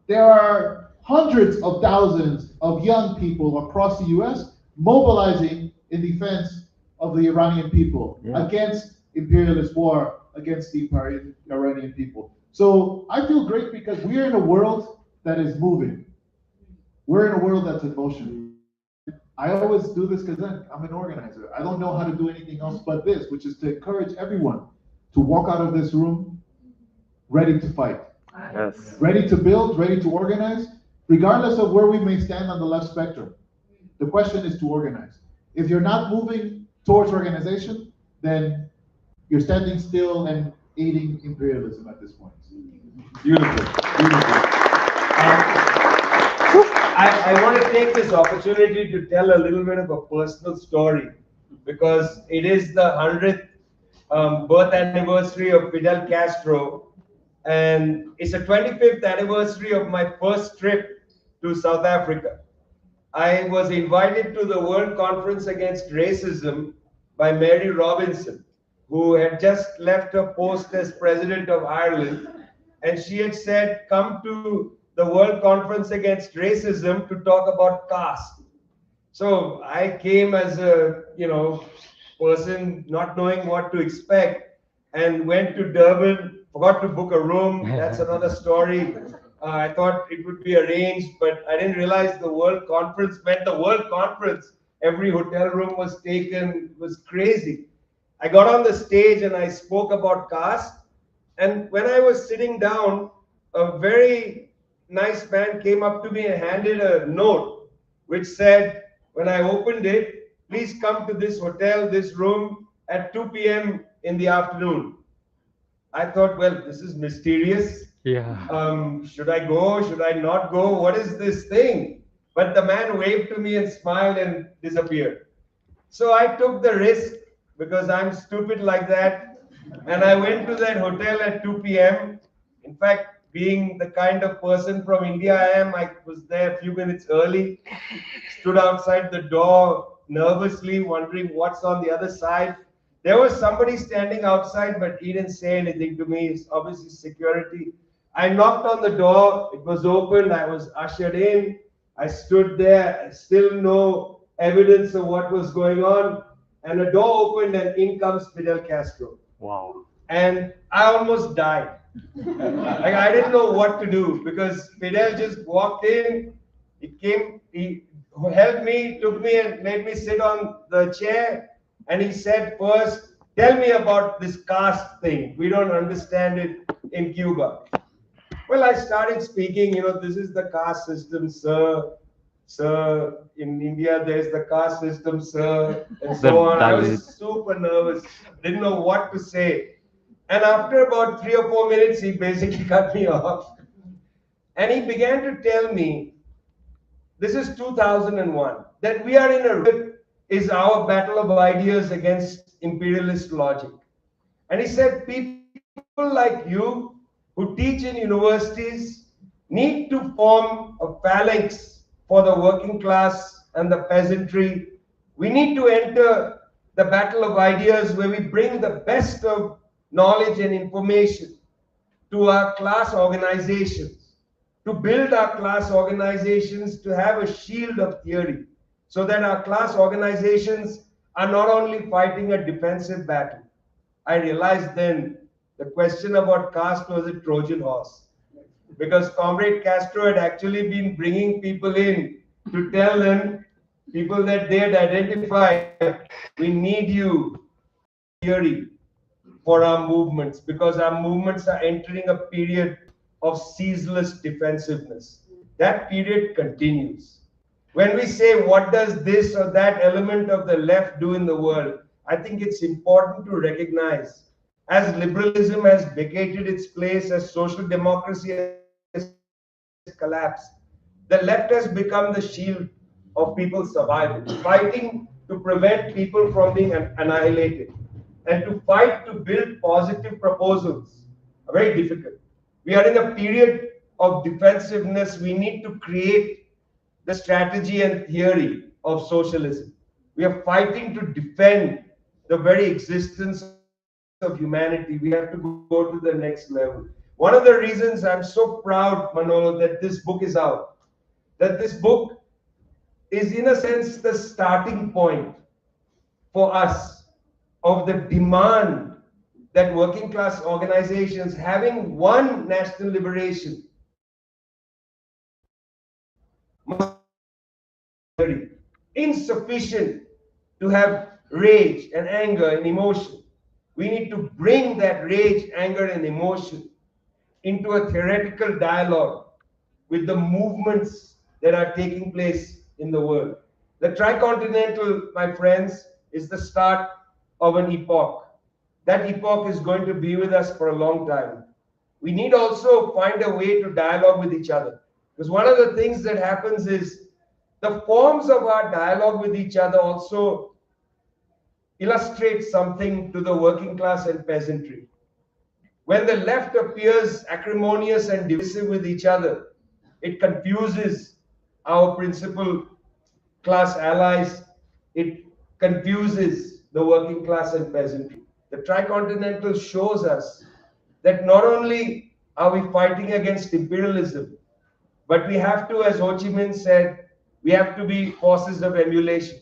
there are hundreds of thousands of young people across the US mobilizing in defense of the Iranian people, against imperialist war, against the Iranian people. So I feel great because we're in a world that is moving. We're in a world that's in motion. I always do this because I'm an organizer. I don't know how to do anything else but this, which is to encourage everyone to walk out of this room ready to fight. Yes. Ready to build, ready to organize, regardless of where we may stand on the left spectrum. The question is to organize. If you're not moving towards organization, then you're standing still and aiding imperialism at this point. Beautiful, beautiful. I want to take this opportunity to tell a little bit of a personal story, because it is the 100th birth anniversary of Fidel Castro, and it's the 25th anniversary of my first trip to South Africa. I was invited to the World Conference Against Racism by Mary Robinson, who had just left her post as President of Ireland, and she had said, come to the World Conference Against Racism to talk about caste. So I came as a, person not knowing what to expect, and went to Durban, forgot to book a room. That's another story. I thought it would be arranged, but I didn't realize the World Conference meant the World Conference. Every hotel room was taken. It was crazy. I got on the stage and I spoke about caste. And when I was sitting down, a very nice man came up to me and handed a note which said, when I opened it, please come to this hotel, this room at 2 p.m. in the afternoon. I thought, well, this is mysterious. Should I go? Should I not go? What is this thing? But the man waved to me and smiled and disappeared. So I took the risk because I'm stupid like that. And I went to that hotel at 2 p.m. In fact, being the kind of person from India I am, I was there a few minutes early, stood outside the door nervously, wondering what's on the other side. There was somebody standing outside, but he didn't say anything to me. It's obviously security. I knocked on the door. It was open. I was ushered in. I stood there. Still no evidence of what was going on. And a door opened and in comes Fidel Castro. Wow. And I almost died. Like, I didn't know what to do because Fidel just walked in. He helped me, took me and made me sit on the chair. And he said, first, tell me about this caste thing. We don't understand it. in Cuba. Well, I started speaking, this is the caste system, sir. Sir, in India, there's the caste system, sir, and so on. I was super nervous, didn't know what to say. And after about 3 or 4 minutes, he basically cut me off. And he began to tell me, this is 2001, that we are in a is our battle of ideas against imperialist logic. And he said, people like you who teach in universities need to form a phalanx for the working class and the peasantry. We need to enter the battle of ideas where we bring the best of knowledge and information to our class organizations, to build our class organizations to have a shield of theory, so that our class organizations are not only fighting a defensive battle. I realized then the question about caste was a Trojan horse, because Comrade Castro had actually been bringing people in to tell them, people that they had identified, we need you theory for our movements, because our movements are entering a period of ceaseless defensiveness. That period continues. When we say, what does this or that element of the left do in the world, I think it's important to recognize, as liberalism has vacated its place, as social democracy has collapsed, the left has become the shield of people's survival, fighting to prevent people from being annihilated, and to fight to build positive proposals are very difficult. We are in a period of defensiveness. We need to create the strategy and theory of socialism. We are fighting to defend the very existence of humanity. We have to go to the next level. One of the reasons I'm so proud, Manolo, that this book is out, that this book is in a sense the starting point for us of the demand that working class organizations, having won national liberation, must be insufficient to have rage and anger and emotion. We need to bring that rage, anger, and emotion into a theoretical dialogue with the movements that are taking place in the world. The tricontinental, my friends, is the start of an epoch. That epoch is going to be with us for a long time. We need also find a way to dialogue with each other. Because one of the things that happens is the forms of our dialogue with each other also illustrate something to the working class and peasantry. When the left appears acrimonious and divisive with each other, it confuses our principal class allies. It confuses the working class and peasantry. The tricontinental shows us that not only are we fighting against imperialism, but we have to, as Ho Chi Minh said, we have to be forces of emulation.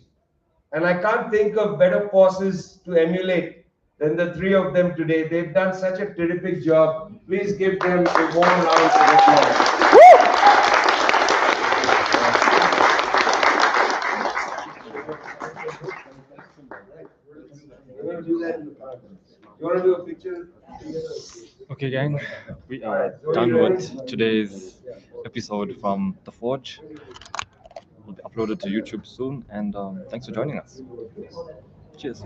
And I can't think of better forces to emulate than the three of them today. They've done such a terrific job. Please give them a warm round of applause. You want to do that in the park? You want to do a picture? Okay, gang, we are done with today's episode from The Forge. Will be uploaded to YouTube soon, and thanks for joining us. Cheers.